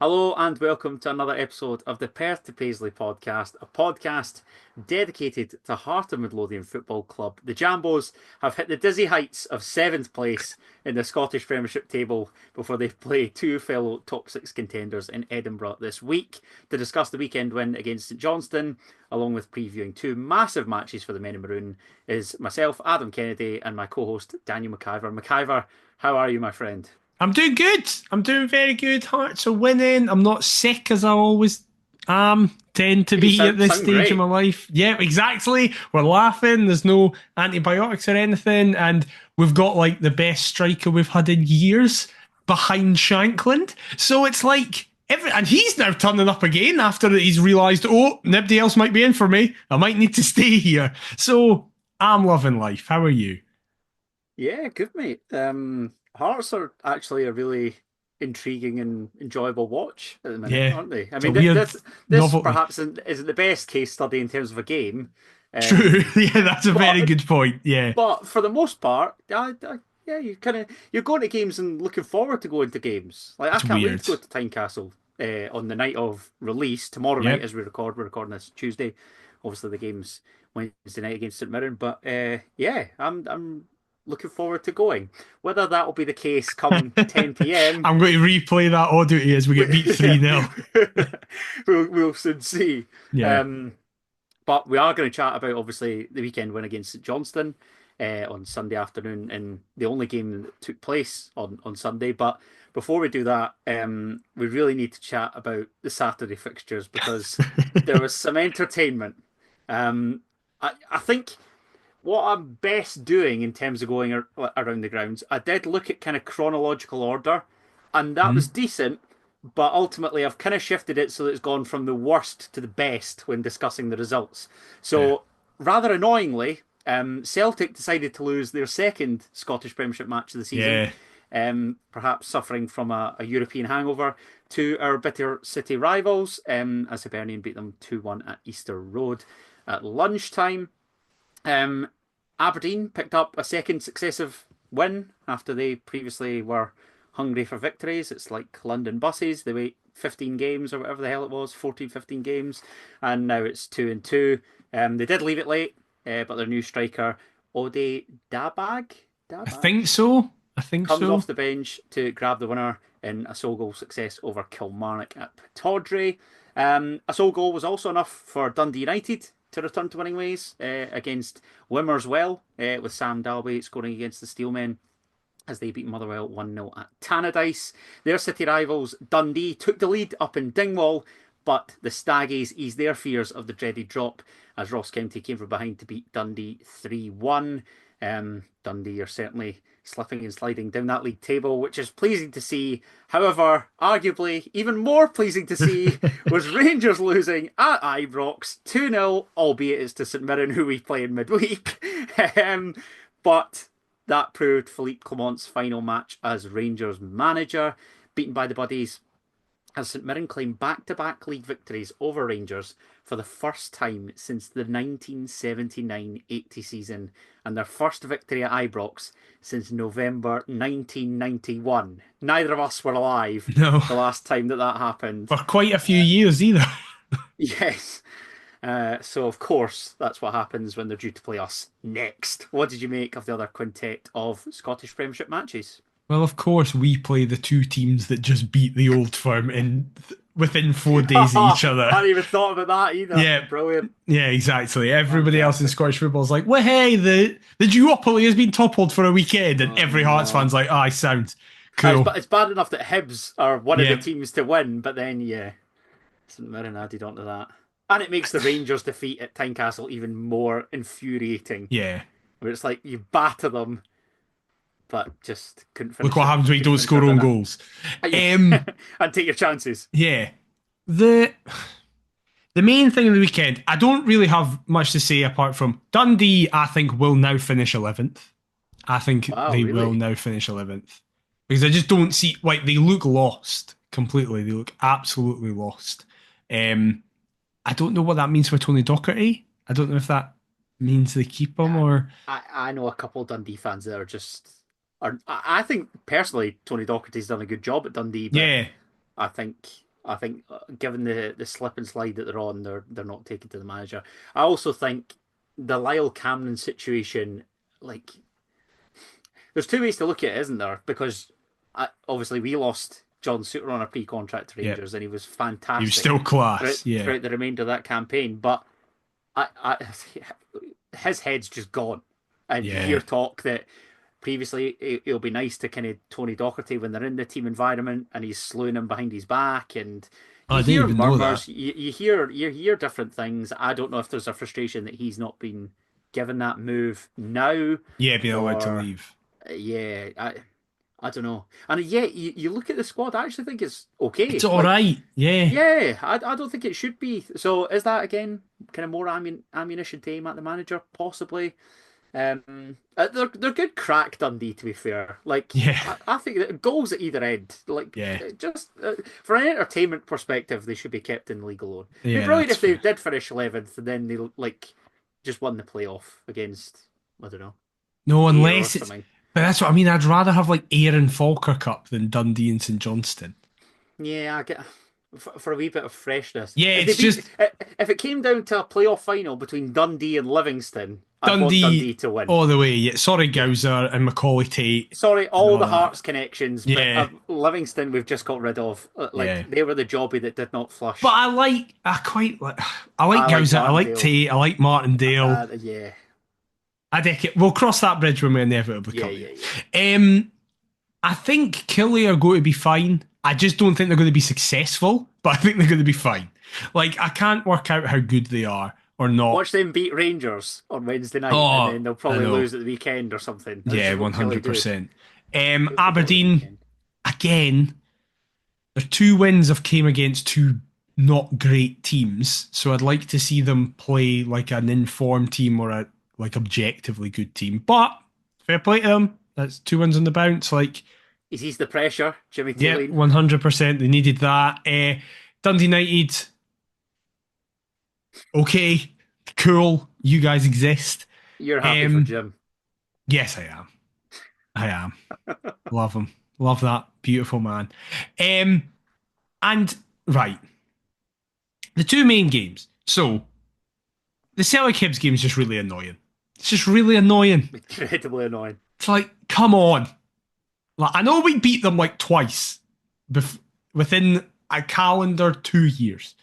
Hello and welcome to another episode of the Perth to Paisley Podcast, a podcast dedicated to Heart of Midlothian Football Club. The Jambos have hit the dizzy heights of 7th place in the Scottish Premiership table before they play two fellow top six contenders in Edinburgh this week. To discuss the weekend win against St Johnston, along with previewing two massive matches for the Men in Maroon, is myself, Adam Kennedy, and my co-host, Daniel McIver. McIver, how are you, my friend? I'm doing good. I'm doing very good. Hearts are winning. I'm not sick as I always tend to You be at this sound stage of great. my life. Yeah, exactly. We're laughing. There's no antibiotics or anything. And we've got like the best striker we've had in years behind Shankland. So it's like and he's now turning up again after he's realised, oh, nobody else might be in for me. I might need to stay here. So I'm loving life. How are you? Yeah, good, mate. Hearts are actually a really intriguing and enjoyable watch at the minute, Yeah. aren't they? I It's a mean, weird this novelty. perhaps isn't the best case study in terms of a game, True. Yeah, that's a very but good point. Yeah. for the most part, yeah, you're going to games and looking forward to going to games. Like I It's can't wait weird. to go to Tynecastle on the night of release tomorrow night Yep. as we record. We're recording this Tuesday. Obviously, the game's Wednesday night against St Mirren, but yeah, I'm looking forward to going. Whether that will be the case come 10 p.m. I'm going to replay that audio as we get beat 3 nil. we'll soon see. Yeah. Um, but we are going to chat about obviously the weekend win against St Johnston on Sunday afternoon, and the only game that took place on Sunday. But before we do that, we really need to chat about the Saturday fixtures because there was some entertainment. I think what I'm best doing in terms of going around the grounds, I did look at kind of chronological order, and that was Mhm. decent. But ultimately, I've kind of shifted it so that it's gone from the worst to the best when discussing the results. Fair. So, rather annoyingly, Celtic decided to lose their second Scottish Premiership match of the season, Yeah. perhaps suffering from a European hangover, to our bitter city rivals, as Hibernian beat them 2-1 at Easter Road at lunchtime. Um, Aberdeen picked up a second successive win after they previously were hungry for victories. It's like London buses. They wait 15 games or whatever the hell it was, 14, 15 games, and now it's 2-2. They did leave it late, but their new striker, Ode Dabag, I Dabag think so. I think comes so. off the bench to grab the winner in a sole goal success over Kilmarnock at Pittodrie. A sole goal was also enough for Dundee United to return to winning ways against Wimmerswell, with Sam Dalby scoring against the Steelmen as they beat Motherwell 1-0 at Tannadice. Their city rivals, Dundee, took the lead up in Dingwall, but the Staggies eased their fears of the dreaded drop as Ross County came from behind to beat Dundee 3-1. Dundee are certainly slipping and sliding down that league table, which is pleasing to see. However, arguably even more pleasing to see was Rangers losing at Ibrox 2-0, albeit it's to St Mirren, who we play in midweek. But that proved Philippe Clement's final match as Rangers manager, beaten by the Buddies as St Mirren claimed back-to-back league victories over Rangers for the first time since the 1979-80 season, and their first victory at Ibrox since November 1991. Neither of us were alive No. the last time that happened. For quite a few years either. Yes. So, of course, that's what happens when they're due to play us next. What did you make of the other quintet of Scottish Premiership matches? Well, of course, we play the two teams that just beat the old firm in within 4 days of each I other. hadn't even thought about that either. Yeah, Brilliant. yeah, exactly. Everybody else in Fantastic. Scottish football is like, well, hey, the duopoly has been toppled for a weekend, and Oh, every Hearts no. fan's like, I sound cool. It's bad enough that Hibs are one of the Yeah, teams to win, but then, yeah, St Mirren added onto that. And it makes the Rangers defeat at Tynecastle even more infuriating, yeah. where it's like you batter them, but just couldn't Look what happens when you couldn't don't finish their score own dinner. goals. Um, And take your chances. yeah. The the main thing of the weekend, I don't really have much to say apart from Dundee, I think, will now finish 11th. I think Wow, they will really? now finish 11th. Because I just don't see, like, they look lost completely. They look absolutely lost. Um, I don't know what that means for Tony Docherty. I don't know if that means they keep him or. I know a couple Dundee fans that are just are. I think personally Tony Docherty's done a good job at Dundee, but Yeah, I think I think, given the slip and slide that they're on, they're not taken to the manager. I also think the Lyle Cameron situation, like, there's two ways to look at it, isn't there? Because obviously we lost John Suter on a pre-contract to Rangers, and he was fantastic. He was still class, throughout the remainder of that campaign. But his head's just gone. And you hear talk that previously it'll be nice to kind of Tony Docherty when they're in the team environment, and he's slewing him behind his back, and you hear murmurs. You hear different things. I don't know if there's a frustration that he's not been given that move now. Yeah, being allowed to leave. Yeah, I don't know. And yet, you look at the squad, I actually think it's okay. It's all right. Yeah. Yeah, I don't think it should be. So is that, again, kind of more ammunition to aim at the manager? Possibly. They're good crack, Dundee, to be fair. Like, I think that goals at either end. Like, just for an entertainment perspective, they should be kept in the league alone. It'd be brilliant if they did finish 11th and then they, like, just won the playoff against, I don't know. No, unless it's... But that's what I mean. I'd rather have like Ayr and Falkirk Cup than Dundee and St Johnston. Yeah, I get for a wee bit of freshness. Yeah, if it came down to a playoff final between Dundee and Livingston, I'd want Dundee to win all the way. Yeah, sorry, Gowser and Macaulay Tate. Sorry, all the Hearts connections. But Livingston, we've just got rid of. They were the jobby that did not flush. But I like Gowser. I like Tate. I like Martindale. We'll cross that bridge when we inevitably come. I think Killie are going to be fine. I just don't think they're going to be successful, but I think they're going to be fine. Like, I can't work out how good they are or not. Watch them beat Rangers on Wednesday night, and then they'll probably lose at the weekend or something. Yeah, 100%. Aberdeen, again, their 2 wins have came against 2 not great teams, so I'd like to see them play like an informed team or a objectively good team. But fair play to them. That's 2 wins on the bounce. Like, he's eased the pressure, Jimmy Taylor. Yeah, 100%. They needed that. Dundee United, okay, cool. You guys exist. You're happy for Jim. Yes, I am. Love him. Love that beautiful man. And right, the 2 main games. So the Celtic Hibs game is just really annoying. It's just really annoying. Incredibly annoying. It's like, come on. Like, I know we beat them like twice within a calendar 2 years.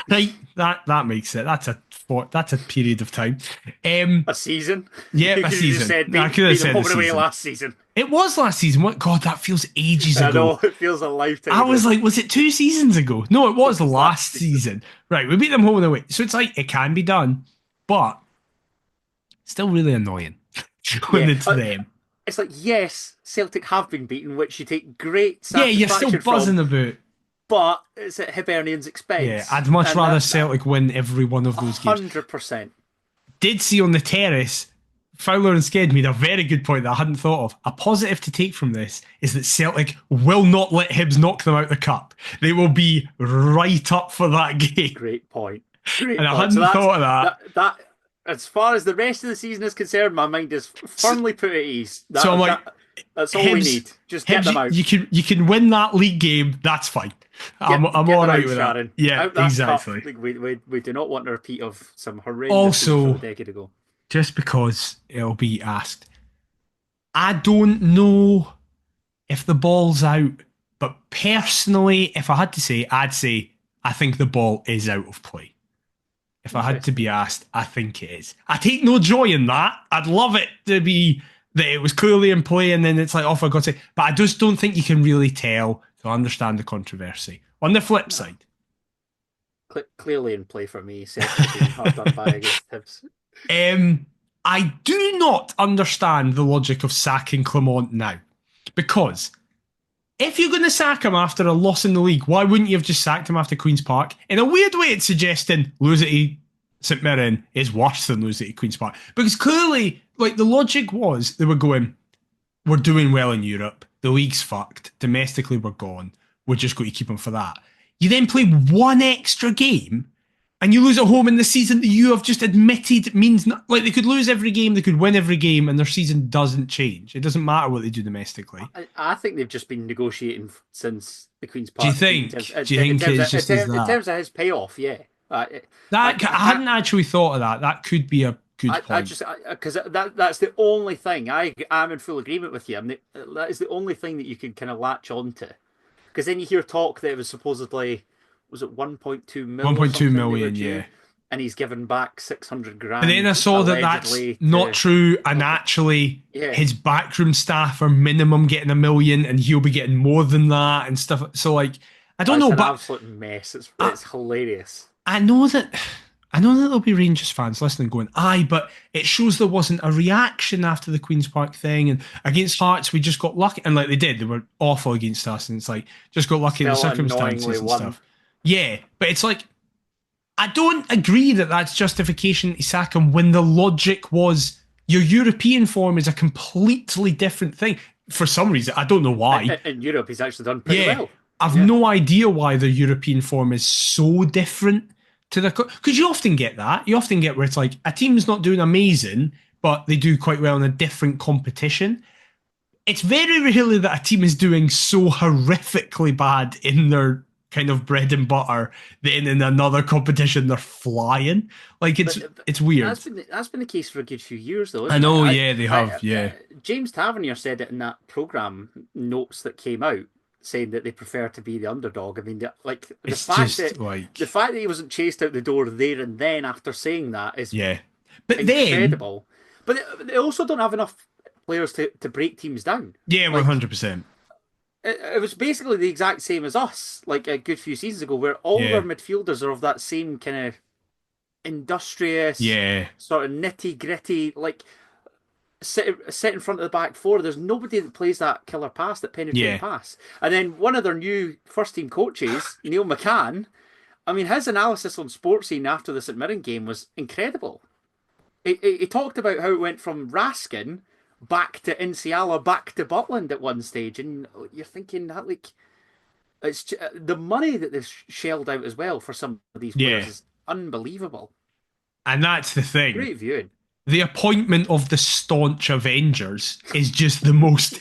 Right? That makes it. That's a period of time. A season? Yeah, a season. I could have said away last season. It was last season. What? God, that feels ages ago. I know, it feels a lifetime ago. I was like, was it 2 seasons ago? No, it was last season. Right, we beat them home and away. So it's like, it can be done, but still really annoying when it's them. It's like, yes, Celtic have been beaten, which you take great satisfaction from. Yeah, you're still buzzing about. But it's at Hibernian's expense. Yeah, I'd much rather Celtic win every one of those games. 100%. Did see on the terrace, Fowler and Sked made a very good point that I hadn't thought of. A positive to take from this is that Celtic will not let Hibs knock them out the cup. They will be right up for that game. Great point. I hadn't thought of that. As far as the rest of the season is concerned, my mind is firmly put at ease. That's all Hibs, we need. Just get them out. You can win that league game. That's fine. I'm all right with that. Yeah, exactly. We do not want a repeat of some horrendous from a decade ago. Just because it'll be asked, I don't know if the ball's out, but personally, if I had to say, I'd say I think the ball is out of play. If I had to be asked, I think it is. I take no joy in that. I'd love it to be that it was clearly in play and then it's like, oh, for God's sake. But I just don't think you can really tell to understand the controversy. On the flip side. Clearly in play for me. Hard done by against Hibs. I do not understand the logic of sacking Clement now. Because if you're going to sack him after a loss in the league, why wouldn't you have just sacked him after Queen's Park? In a weird way, it's suggesting losing to St Mirren is worse than losing to Queen's Park. Because clearly, like, the logic was they were going, we're doing well in Europe. The league's fucked. Domestically, we're gone. We're just going to keep him for that. You then play one extra game and you lose at home in the season that you have just admitted means not, like they could lose every game, they could win every game, and their season doesn't change. It doesn't matter what they do domestically. I think they've just been negotiating since the Queen's Do you Park. think? Do you think it's just as in that? terms of his payoff, yeah. I hadn't actually thought of that. That could be a good point. I just because that's the only thing I'm in full agreement with you. That is the only thing that you can kind of latch onto. Because then you hear talk that it was supposedly, was it 1.2 million? 1.2 million, yeah. And he's given back 600 grand. But then I saw that that's not true, and actually his backroom staff are minimum getting $1 million, and he'll be getting more than that and stuff. So like, I don't know, an but absolute mess. It's hilarious. I know that there'll be Rangers fans listening going, aye, but it shows there wasn't a reaction after the Queen's Park thing, and against Hearts we just got lucky, and like they were awful against us, and it's like just got lucky in the circumstances and stuff. Yeah, but it's like, I don't agree that that's justification to sack him when the logic was your European form is a completely different thing. For some reason, I don't know why. In Europe, he's actually done pretty well. I've no idea why the European form is so different to the... Because you often get that. You often get where it's like, a team's not doing amazing, but they do quite well in a different competition. It's very rarely that a team is doing so horrifically bad in their kind of bread and butter, then in another competition they're flying. Like it's weird. That's been the case for a good few years, though. I know, they have. James Tavernier said it in that programme notes that came out, saying that they prefer to be the underdog. I mean, the fact that he wasn't chased out the door there and then after saying that is incredible. But they also don't have enough players to break teams down. Yeah, 100%. It was basically the exact same as us, like a good few seasons ago, where all of our midfielders are of that same kind of industrious, sort of nitty gritty, like sit in front of the back four. There's nobody that plays that killer pass, that penetrating pass. And then one of their new first team coaches, Neil McCann, I mean, his analysis on Sportscene after the St Mirren game was incredible. He talked about how it went from Raskin back to Insiala, back to Butland at one stage, and you're thinking that, like, it's the money that they've shelled out as well for some of these players is unbelievable. And that's the thing. Great viewing. The appointment of the staunch Avengers is just the most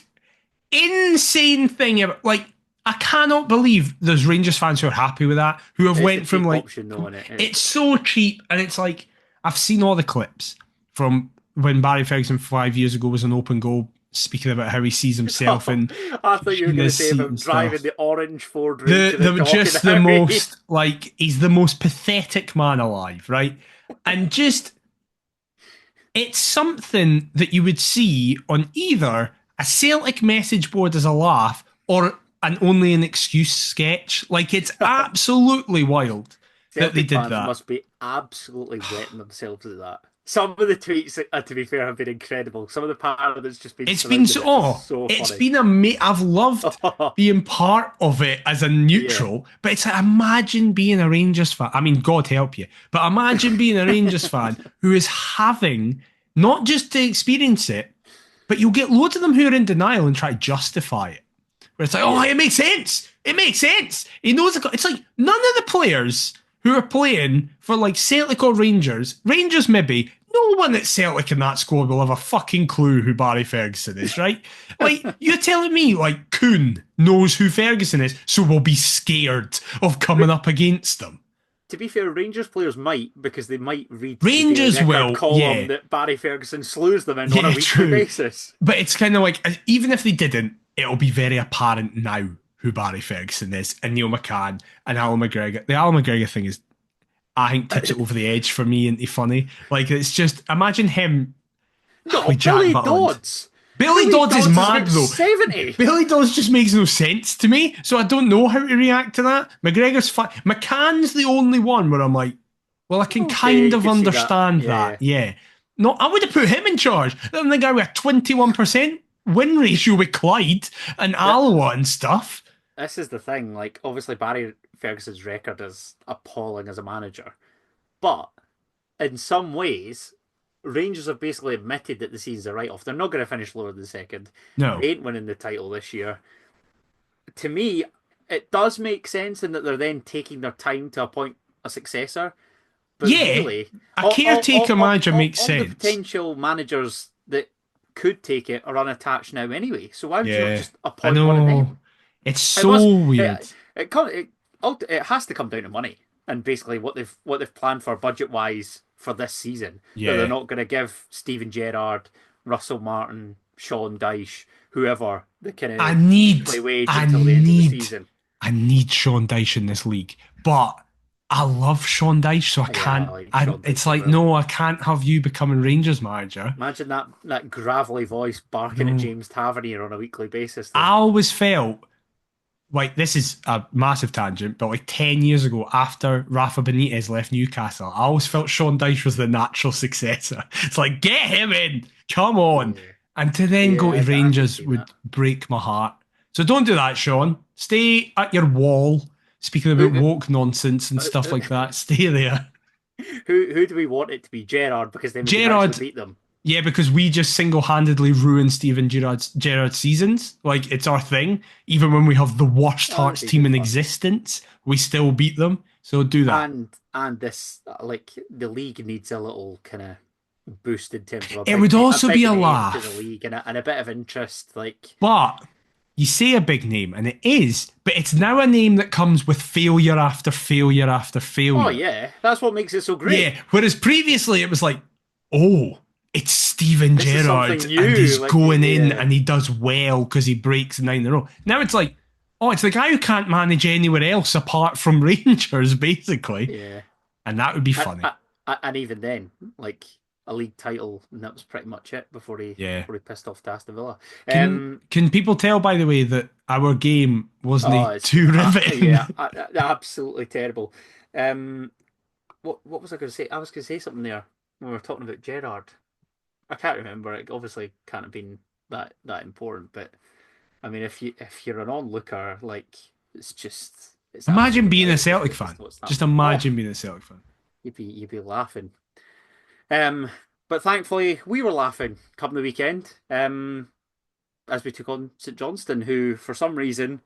insane thing ever. Like, I cannot believe there's Rangers fans who are happy with that, who have went from like option, though, it's so cheap, and it's like, I've seen all the clips from when Barry Ferguson 5 years ago was an open goal, speaking about how he sees himself in. I thought you were going to say about driving the orange Ford Ranger. The most, like, he's the most pathetic man alive, right? And just, it's something that you would see on either a Celtic message board as a laugh or only an excuse sketch. Like, it's absolutely wild that they did that. Must be absolutely wetting themselves at that. Some of the tweets, to be fair, have been incredible. Some of the power that's just been. It's been so it's funny. Been amazing. I've loved being part of it as a neutral. But it's like, imagine being a Rangers fan. I mean, God help you. But imagine being a Rangers fan who is having not just to experience it, but you'll get loads of them who are in denial and try to justify it. Where it's like, it makes sense. It makes sense. He knows it's like none of the players who are playing for like Celtic or Rangers maybe, no one at Celtic in that squad will have a fucking clue who Barry Ferguson is, right? Like, you're telling me like Kuhn knows who Ferguson is, so we'll be scared of coming up against them. To be fair, Rangers players might, because they might read Rangers will column that Barry Ferguson slews them in on a weekly basis. But it's kind of like, even if they didn't, it'll be very apparent now who Barry Ferguson is, and Neil McCann and Alan McGregor. The Alan McGregor thing is, I think, tips it over the edge for me into funny. Like, it's just, imagine him. No, Billy Dodds. Billy Dodds is mad, though. 70. Billy Dodds just makes no sense to me, so I don't know how to react to that. McGregor's fine. McCann's the only one where I'm like, well, I can kind of understand that. Yeah. No, I would have put him in charge. I'm the guy with a 21% win ratio with Clyde and Alloa and stuff. This is the thing. Like, obviously, Barry Ferguson's record is appalling as a manager. But in some ways, Rangers have basically admitted that the season's a write-off. They're not going to finish lower than second. No. They ain't winning the title this year. To me, it does make sense in that they're then taking their time to appoint a successor. But Yeah, really, a caretaker manager makes all the sense. potential managers that could take it are unattached now anyway. So why would you not Yeah, just I appoint one of know. them? It's It must. so weird. It has to come down to money and basically what they've planned for budget wise for this season. That they're Yeah. not going to give Steven Gerrard, Russell Martin, Sean Dyche, whoever the kind I of need, weekly wage I until the end of the need, season. I need Sean Dyche in this league. But I love Sean Dyche, so I Yeah, I can't. like Sean Dyche It's as like, well. no, I can't have you becoming Rangers manager. Imagine that gravelly voice barking at No. James Tavernier on a weekly basis, I though. always felt like this is a massive tangent, but like 10 years ago, after Rafa Benitez left Newcastle, I always felt Sean Dyche was the natural successor. It's like, get him in, come on. Yeah, And to then go yeah, to I can Rangers see would that. break my heart. So don't do that, Sean. Stay at your wall, speaking about Who, woke nonsense and stuff who, like that. Stay there. who do we want it to be? Gerard, because then we can actually Gerard, beat them. yeah, because we just single-handedly ruined Steven Gerrard's seasons. Like, it's our thing. Even when we have the worst Oh, Hearts that'd be team good in fun. existence, we still beat them. So do that. And this like the league needs a little kind of boost in terms of It would also a be big a name to laugh. the league and a bit of interest. Like, But you say a big name, and it is, but it's now a name that comes with failure after failure after failure. oh yeah, that's what makes it so great. Yeah, whereas previously it was like, oh, it's Steven This is Gerrard, something new, and he's like, going in yeah. and he does well because he breaks 9 in a row. Now it's like, oh, it's the guy who can't manage anywhere else apart from Rangers, basically. Yeah, And that would be funny. and even then, like a league title, and that was pretty much it before he Yeah. pissed off to Aston Villa. Can people tell, by the way, that our game wasn't It's too riveting? yeah, absolutely terrible. What was I going to say? I was going to say something there when we were talking about Gerrard. I can't remember. It obviously can't have been that important, but I mean, if you're an onlooker, like it's Imagine being a outrageous Celtic just fan. what's Just happening. imagine being a Celtic fan. You'd be laughing. But thankfully we were laughing come the weekend. As we took on St Johnston, who for some reason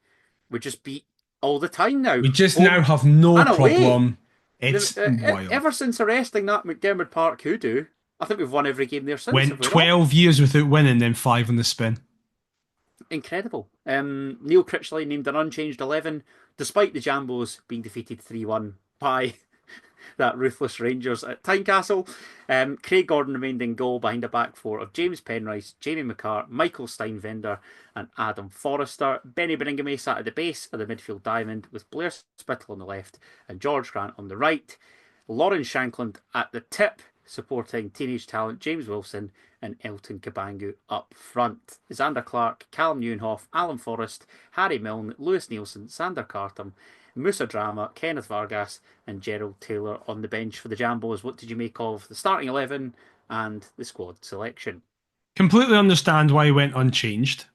we just beat all the time now. We just now have no and away. problem. It's wild. Ever since arresting that McDermott Park hoodoo, I think we've won every game there since. Went 12 years without winning, then 5 on the spin. Incredible. Neil Critchley named an unchanged 11, despite the Jambos being defeated 3-1 by that ruthless Rangers at Tynecastle. Craig Gordon remained in goal behind a back four of James Penrice, Jamie McCart, Michael Steinvender and Adam Forrester. Benny Beringame sat at the base of the midfield diamond with Blair Spittle on the left and George Grant on the right. Lauren Shankland at the tip, supporting teenage talent James Wilson and Elton Kabangu up front. Xander Clark, Callum Neuenhoff, Alan Forrest, Harry Milne, Lewis Nielsen, Sander Cartam, Musa Drama, Kenneth Vargas and Gerald Taylor on the bench for the Jambos. What did you make of the starting 11 and the squad selection? Completely understand why he went unchanged.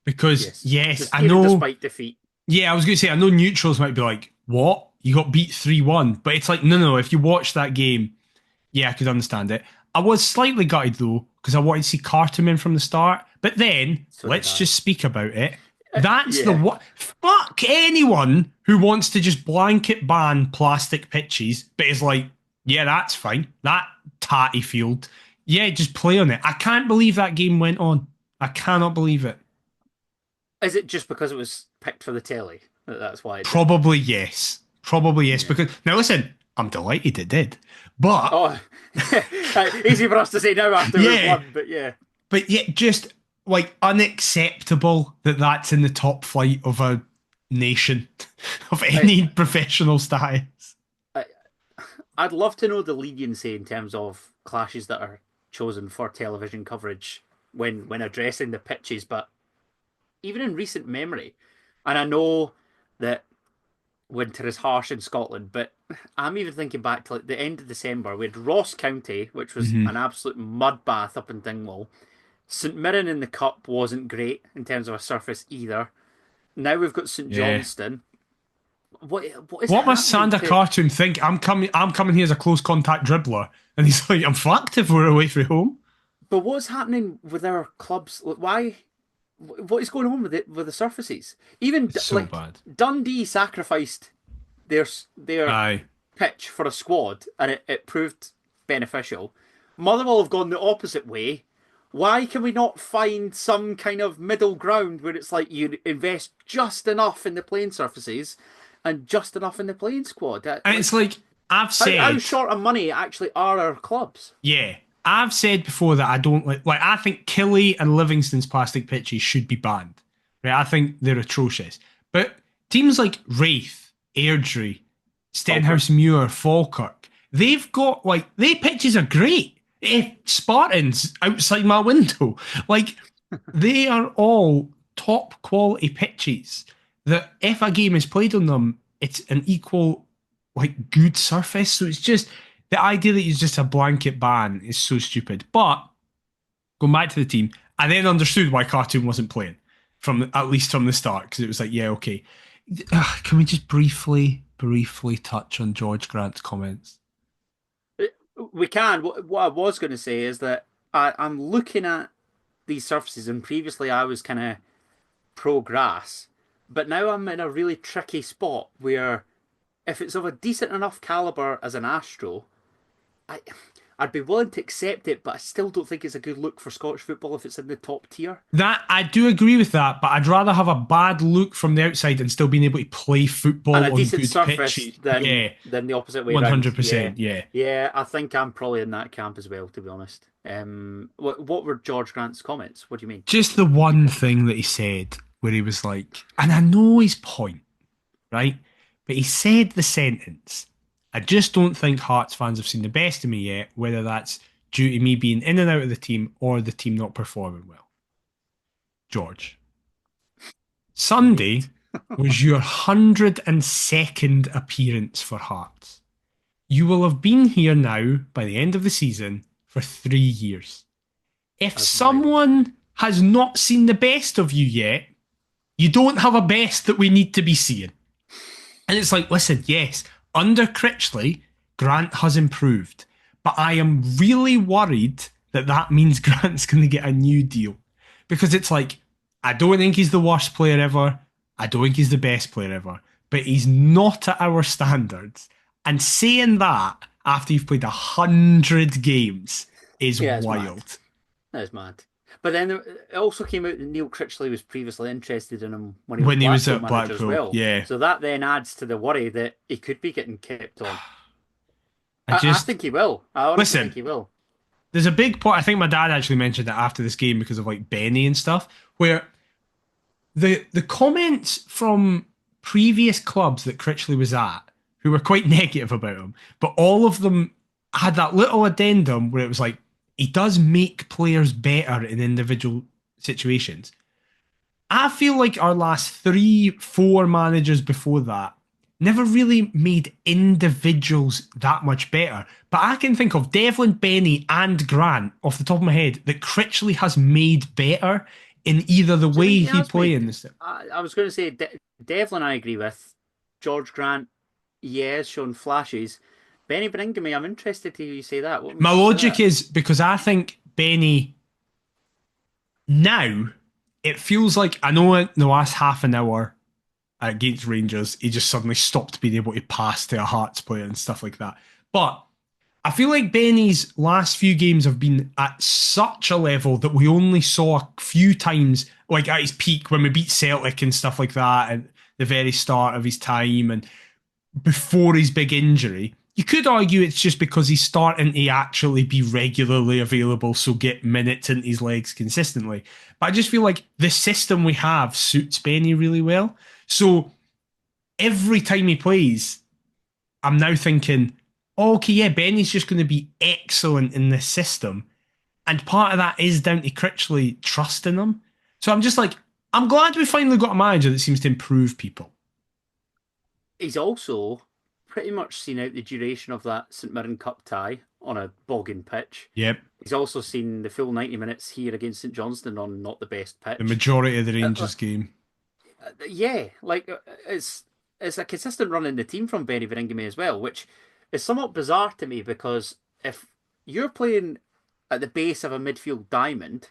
Because, yes I even know... despite defeat. Yeah, I was going to say, I know neutrals might be like, what? You got beat 3-1. But it's like, no, if you watch that game, yeah, I could understand it. I was slightly gutted, though, because I wanted to see Cartam in from the start. But then, let's just speak about it. That's the what. Fuck anyone who wants to just blanket ban plastic pitches, but is like, yeah, that's fine. That tatty field. Yeah, just play on it. I can't believe that game went on. I cannot believe it. Is it just because it was picked for the telly? That's why it Probably yes. Probably yes. Yeah. Because now listen, I'm delighted it did. But easy for us to say now after we've won, but yeah. But yeah, just like unacceptable that that's in the top flight of a nation of any professional status. I'd love to know the leniency in terms of clashes that are chosen for television coverage when addressing the pitches, but even in recent memory, and I know that winter is harsh in Scotland, but I'm even thinking back to like the end of December. We had Ross County, which was an absolute mud bath up in Dingwall. St Mirren in the Cup wasn't great in terms of a surface either. Now we've got St Johnston. What must Sander Cartoon think? I'm coming here as a close contact dribbler, and he's like, I'm fucked if we're away from home. But what's happening with our clubs? Why? What is going on with the surfaces? Even it's so bad. Dundee sacrificed their pitch for a squad, and it proved beneficial. Motherwell have gone the opposite way. Why can we not find some kind of middle ground where it's like you invest just enough in the playing surfaces and just enough in the playing squad? And it's like, I've said... How short of money actually are our clubs? Yeah. I've said before that I don't like... I think Killy and Livingston's plastic pitches should be banned. Right? I think they're atrocious. But teams like Wraith, Airdrie, Stenhousemuir, Falkirk, they've got, their pitches are great. Spartans outside my window. They are all top quality pitches that if a game is played on them, it's an equal, good surface. So it's just, the idea that it's just a blanket ban is so stupid. But, going back to the team, I then understood why Cartoon wasn't playing, at least from the start, because it was like, yeah, okay. Can we just briefly touch on George Grant's comments? We can. What I was going to say is that I'm looking at these surfaces, and previously I was kind of pro grass, but now I'm in a really tricky spot where if it's of a decent enough caliber as an Astro, I'd be willing to accept it, but I still don't think it's a good look for Scottish football if it's in the top tier. That I do agree with that, but I'd rather have a bad look from the outside and still being able to play football and a on decent good surface pitches. Than the opposite way 100%, around. Yeah, I think I'm probably in that camp as well, to be honest. What were George Grant's comments? What do you mean? Just the one thing that he said where he was like, and I know his point, right? But he said the sentence, I just don't think Hearts fans have seen the best of me yet, whether that's due to me being in and out of the team or the team not performing well. George, Sunday was your 102nd appearance for Hearts. You will have been here now by the end of the season for 3 years. If someone has not seen the best of you yet, you don't have a best that we need to be seeing. And it's like, listen, yes, under Critchley, Grant has improved. But I am really worried that means Grant's going to get a new deal. Because it's like, I don't think he's the worst player ever. I don't think he's the best player ever. But he's not at our standards. And saying that after you've played 100 games is wild. Mad. That is mad. But then it also came out that Neil Critchley was previously interested in him when he was at Blackpool as well. Yeah. So that then adds to the worry that he could be getting kept on. I think he will. I honestly think he will. There's a big point. I think my dad actually mentioned it after this game because of Benny and stuff, where the comments from previous clubs that Critchley was at, who were quite negative about him, but all of them had that little addendum where it was like, he does make players better in individual situations. I feel like our last 3-4 managers before that never really made individuals that much better. But I can think of Devlin, Benny and Grant off the top of my head that Critchley has made better in either the way he plays. I was going to say Devlin I agree with. George Grant, has shown flashes. Benny Bringamy, I'm interested to hear you say that. My logic is because I think Benny now, it feels like, I know in the last half an hour against Rangers, he just suddenly stopped being able to pass to a Hearts player and stuff like that. But I feel like Benny's last few games have been at such a level that we only saw a few times, like at his peak when we beat Celtic and stuff like that at the very start of his time and before his big injury. You could argue it's just because he's starting to actually be regularly available, so get minutes into his legs consistently. But I just feel like the system we have suits Benny really well. So every time he plays, I'm now thinking, okay, yeah, Benny's just going to be excellent in this system. And part of that is down to Critchley trusting him. So I'm just like, I'm glad we finally got a manager that seems to improve people. He's also pretty much seen out the duration of that St Mirren Cup tie on a bogging pitch. Yep. He's also seen the full 90 minutes here against St Johnston on not the best pitch. The majority of the Rangers game. Yeah, it's a consistent run in the team from Benny Bringamy as well, which is somewhat bizarre to me because if you're playing at the base of a midfield diamond,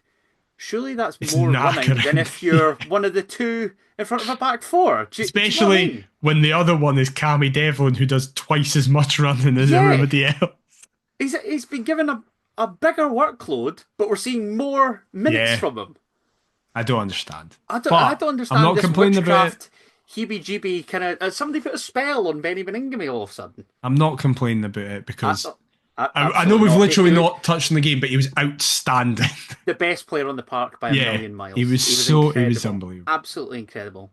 surely that's more running than if you're one of the two in front of a back four. Especially when the other one is Cammy Devlin, who does twice as much running as everybody else. He's been given a bigger workload, but we're seeing more minutes from him. I don't understand. I don't understand. I'm not this complaining about it. Heebie-jeebie kind of. Somebody put a spell on Benny Beningame all of a sudden. I'm not complaining about it because I know Absolutely we've not. literally not touched on the game, but he was outstanding. The best player on the park by a million miles. He was unbelievable. Absolutely incredible.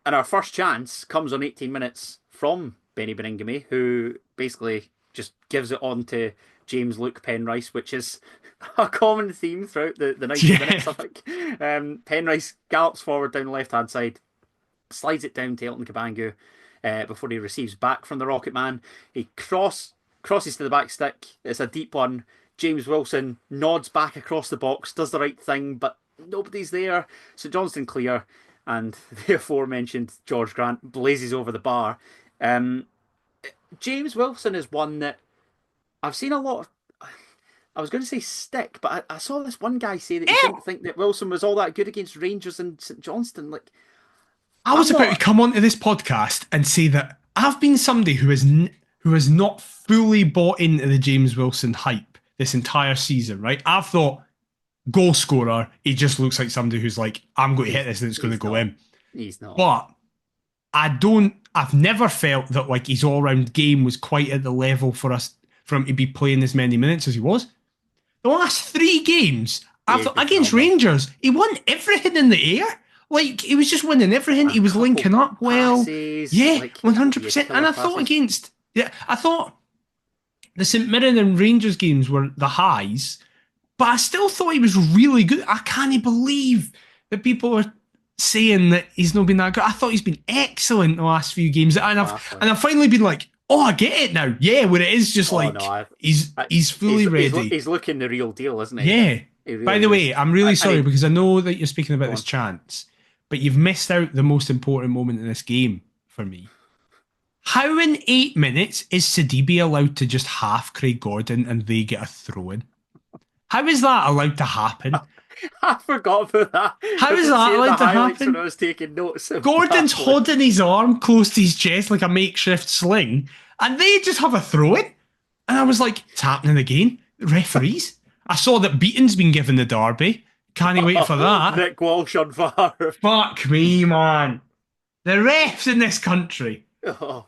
And our first chance comes on 18 minutes from Benny Beningame, who basically just gives it on to James Luke Penrice, which is a common theme throughout the 90 minutes, I think. Penrice gallops forward down the left-hand side, slides it down to Elton Kabangu before he receives back from the Rocket Man. He crosses to the back stick. It's a deep one. James Wilson nods back across the box, does the right thing, but nobody's there. St Johnston clear, and the aforementioned George Grant blazes over the bar. James Wilson is one that I've seen a lot of. I was going to say stick, but I saw this one guy say that he didn't think that Wilson was all that good against Rangers and St Johnston. Like, I was about to come onto this podcast and say that I've been somebody who has not fully bought into the James Wilson hype this entire season, right? I've thought goal scorer, he just looks like somebody who's like, I'm going to hit this and it's going to go in. He's not. But I've never felt that like his all-round game was quite at the level for him to be playing as many minutes as he was. The last 3 games, against Rangers, he won everything in the air. Like, he was just winning everything. He was linking up well. Passes, 100%. And I thought the St Mirren and Rangers games were the highs, but I still thought he was really good. I can't believe that people are saying that he's not been that good. I thought he's been excellent the last few games. And I've finally been like, oh, I get it now. Yeah, where it is just he's fully ready. He's looking the real deal, isn't he? Yeah. Really By the way, I'm really sorry because I know that you're speaking about this chance, but you've missed out the most important moment in this game for me. How in 8 minutes is Sidibe allowed to just half Craig Gordon and they get a throw-in? How is that allowed to happen? I forgot about that. How is that allowed to happen? When I was taking notes. Gordon's holding his arm close to his chest like a makeshift sling, and they just have a throw-in. And I was like, it's happening again. Referees. I saw that Beaton's been given the derby. Can't wait for that. Nick Walsh on fire. Fuck me, man. The refs in this country. Oh.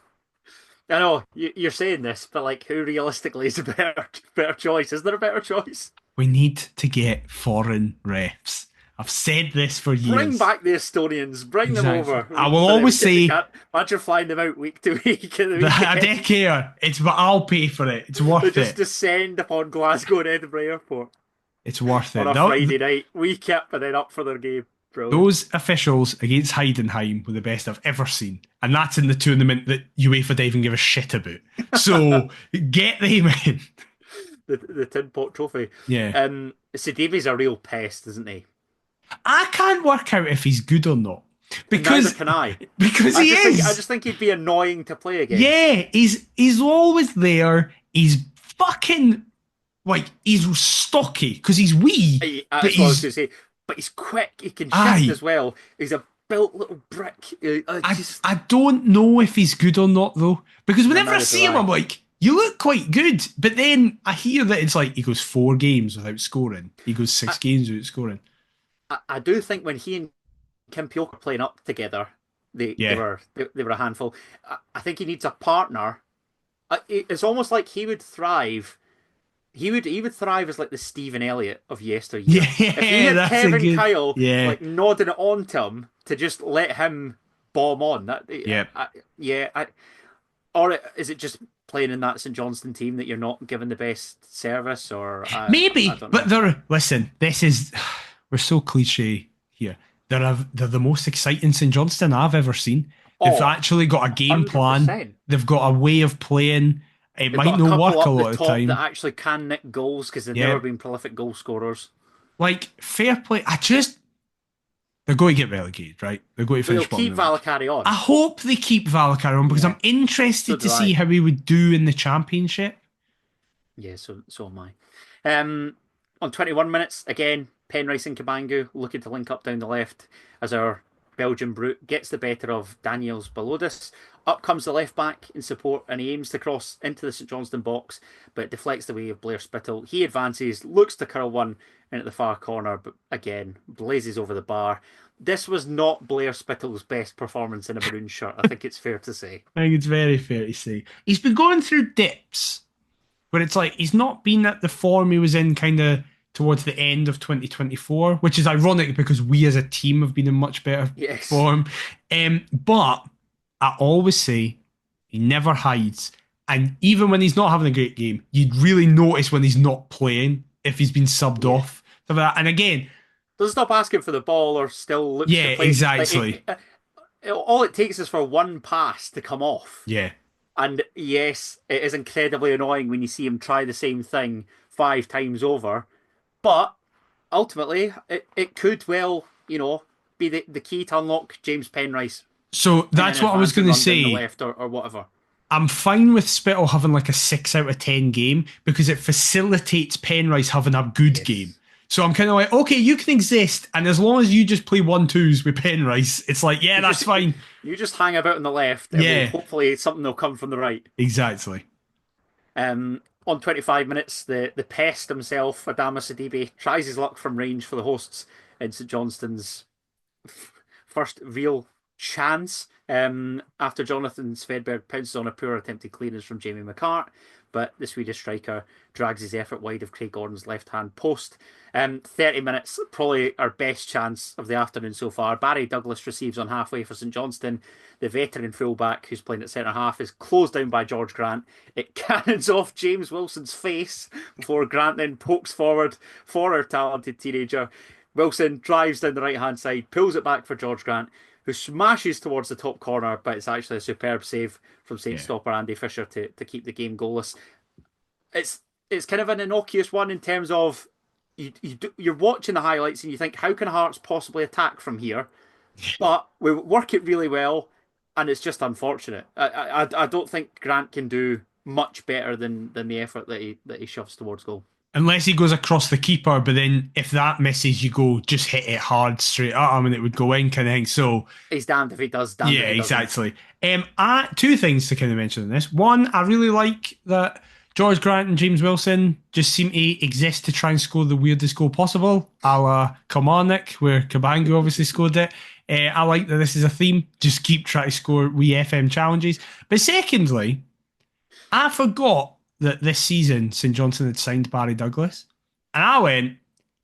I know, you're saying this, but like, who realistically is a better choice? Is there a better choice? We need to get foreign refs. I've said this for years. Bring back the Estonians. Bring them over. I will always say... Imagine flying them out week to week. A daycare. But I'll pay for it. It's worth it. They just descend upon Glasgow and Edinburgh Airport. It's worth it. On a Friday night. Week up and then up for their game. Brilliant. Those officials against Heidenheim were the best I've ever seen. And that's in the tournament that UEFA don't even give a shit about. So get them in. The Tin Pot Trophy. Yeah. Sidibe's a real pest, isn't he? I can't work out if he's good or not. Because neither can I. Because he is. I just think he'd be annoying to play against. Yeah, he's always there. He's fucking like he's stocky because he's wee. That's what I was going to say. But he's quick. He can shift as well. He's a built little brick. I don't know if he's good or not though, because whenever I see him, I'm like, you look quite good. But then I hear that it's like he goes 4 games without scoring. He goes 6 games without scoring. I do think when he and Kim Pioch were playing up together, they were a handful. I think he needs a partner. It's almost like he would thrive. He would thrive as like the Stephen Elliott of yesteryear. Yeah, if he had Kevin Kyle like nodding it on to him to just let him bomb on. Or is it just playing in that St Johnston team that you're not giving the best service? Or maybe, but listen. We're so cliche here. They're the most exciting St Johnston I've ever seen. They've actually got a game 100%. Plan. They've got a way of playing. It might not work a lot of the time. That actually can nick goals because they've never been prolific goal scorers. Like, fair play. They're going to get relegated, right? They're going to finish bottom. Keep Valakari on. I hope they keep Valakari on because I'm interested to see how he would do in the championship. Yeah, so am I. On 21 minutes, again, Penrice and Kabangu looking to link up down the left as our Belgian brute, gets the better of Daniels Balodis. Up comes the left back in support, and he aims to cross into the St Johnston box, but deflects the way of Blair Spittle. He advances, looks to curl one in at the far corner, but again, blazes over the bar. This was not Blair Spittle's best performance in a maroon shirt, I think it's fair to say. I think it's very fair to say. He's been going through dips where it's like he's not been at the form he was in kind of towards the end of 2024, which is ironic because we as a team have been in much better form. But I always say he never hides. And even when he's not having a great game, you'd really notice when he's not playing, if he's been subbed off. Stuff like that. And again, doesn't stop asking for the ball or still looks to play. Exactly. All it takes is for one pass to come off. Yeah. And yes, it is incredibly annoying when you see him try the same thing 5 times over. But ultimately, it could well, be the key to unlock James Penrice. So that's what I was going to say. The left or whatever. I'm fine with Spittle having like a 6 out of 10 game because it facilitates Penrice having a good game. So I'm kind of like, okay, you can exist, and as long as you just play 1-2s with Penrice, it's like, that's fine. You just hang about on the left, and hopefully something will come from the right. Exactly. On 25 minutes, the pest himself, Adama Sidibe, tries his luck from range for the hosts in St Johnston's first real chance. After Jonathan Svedberg pounces on a poor attempted clearance from Jamie McCart, but the Swedish striker drags his effort wide of Craig Gordon's left-hand post. 30 minutes, probably our best chance of the afternoon so far. Barry Douglas receives on halfway for St Johnston. The veteran fullback, who's playing at centre-half, is closed down by George Grant. It cannons off James Wilson's face before Grant then pokes forward for our talented teenager. Wilson drives down the right-hand side, pulls it back for George Grant, who smashes towards the top corner, but it's actually a superb save from Saints stopper Andy Fisher to keep the game goalless. It's kind of an innocuous one in terms of you're watching the highlights and you think, how can Hearts possibly attack from here? But we work it really well, and it's just unfortunate. I don't think Grant can do much better than the effort that he shoves towards goal. Unless he goes across the keeper, but then if that misses, you go, just hit it hard straight at him and it would go in kind of thing. So he's damned if he does, damned if he doesn't. Exactly. 2 things to kind of mention in this. One, I really like that George Grant and James Wilson just seem to exist to try and score the weirdest goal possible, a la Kilmarnock, where Cabangu obviously scored it. I like that this is a theme. Just keep trying to score wee FM challenges. But secondly, I forgot that this season St Johnstone had signed Barry Douglas. And I went,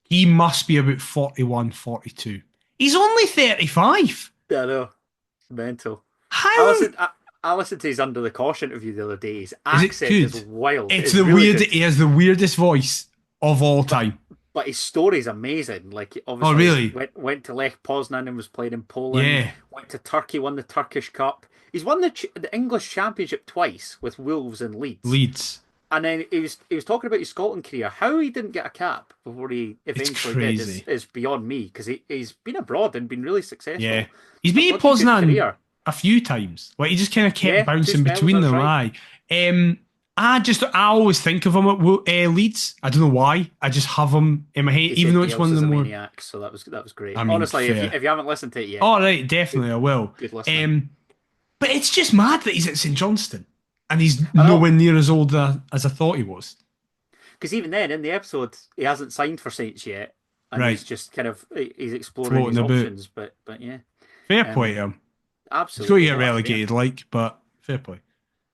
he must be about 41, 42. He's only 35. Yeah, I know. Mental. How? I listened to his Under the Cosh interview the other day. His accent is wild. It's the really weird. He has the weirdest voice of all time. But his story's amazing. Like, obviously, really? Went to Lech Poznan and was playing in Poland. Yeah. Went to Turkey, won the Turkish Cup. He's won the English Championship twice with Wolves and Leeds. And then he was talking about his Scotland career. How he didn't get a cap before he eventually did is beyond me, because he's been abroad and been really successful. Yeah, he's been at Poznan a few times. Like, he just kind of kept bouncing between them. Right. I always think of him at Leeds. I don't know why. I just have him in my head, even though it's one of the more. Maniac, so that was great. I mean, honestly, if you haven't listened to it yet, oh right, definitely I will. Good listening. But it's just mad that he's at St Johnston and he's nowhere near as old as I thought he was. Because even then, in the episode, he hasn't signed for Saints yet, and he's just kind of he's exploring his options. But yeah, fair play to him. Absolutely, he's going to get relegated, but fair play.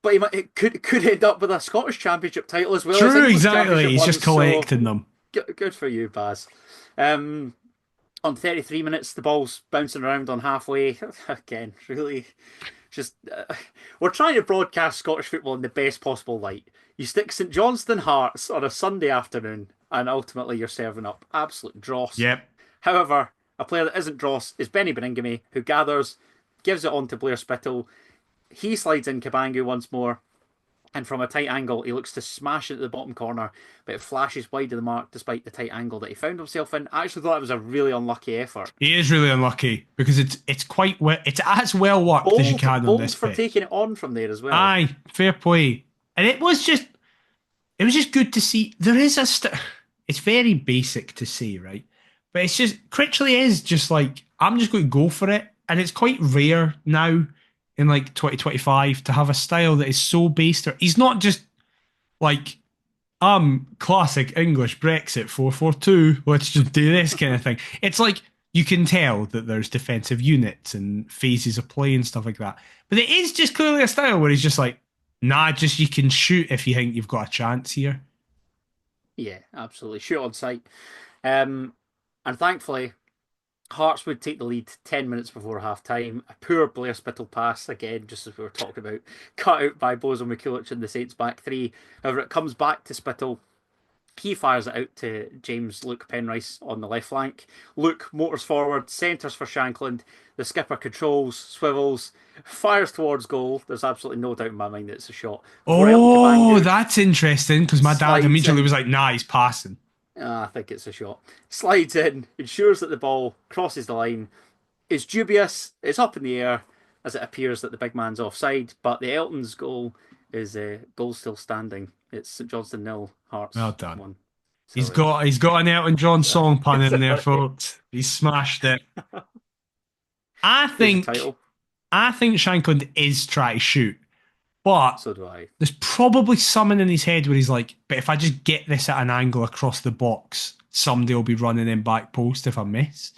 But it could end up with a Scottish Championship title as well. True, exactly. He's just collecting them. Good for you, Baz. On 33 minutes, the ball's bouncing around on halfway. Again, really, just we're trying to broadcast Scottish football in the best possible light. You stick St Johnston Hearts on a Sunday afternoon, and ultimately you're serving up absolute dross. Yep. However, a player that isn't dross is Benny Beningame, who gathers, gives it on to Blair Spittle. He slides in Cabangu once more, and from a tight angle, he looks to smash it at the bottom corner, but it flashes wide of the mark despite the tight angle that he found himself in. I actually thought it was a really unlucky effort. He is really unlucky because it's as well worked as you can on this for taking it on from there as well. Aye, fair play. And it was just good to see. There is it's very basic to say, right? But it's just, Critchley is just like, I'm just going to go for it. and it's quite rare now in like 2025 to have a style that is so based. He's not just like, classic English Brexit 4-4-2. Let's just do this kind of thing. It's like you can tell that there's defensive units and phases of play and stuff like that. But it is just clearly a style where he's just like, nah, just you can shoot if you think you've got a chance here. Yeah, absolutely. Shoot on sight. And thankfully, Hearts would take the lead 10 minutes before half time. A poor Blair Spittle pass, again, just as we were talking about, cut out by Bozo Mikulic in the Saints back three. However, it comes back to Spittle. He fires it out to James Luke Penrice on the left flank. Luke motors forward, centres for Shankland. The skipper controls, swivels, fires towards goal. There's absolutely no doubt in my mind that it's a shot. Oh, that's interesting, because my dad immediately was like, nah, he's passing. I think it's a shot. Slides in, ensures that the ball crosses the line. It's dubious. It's up in the air as it appears that the big man's offside, but the Elton's goal is goal still standing. It's St Johnston 0, Hearts well done. 1. He's got an Elton John song pun in there, folks. He smashed it. I think Shankland is trying to shoot, but so do I. There's probably something in his head where he's like, but if I just get this at an angle across the box, somebody will be running in back post if I miss.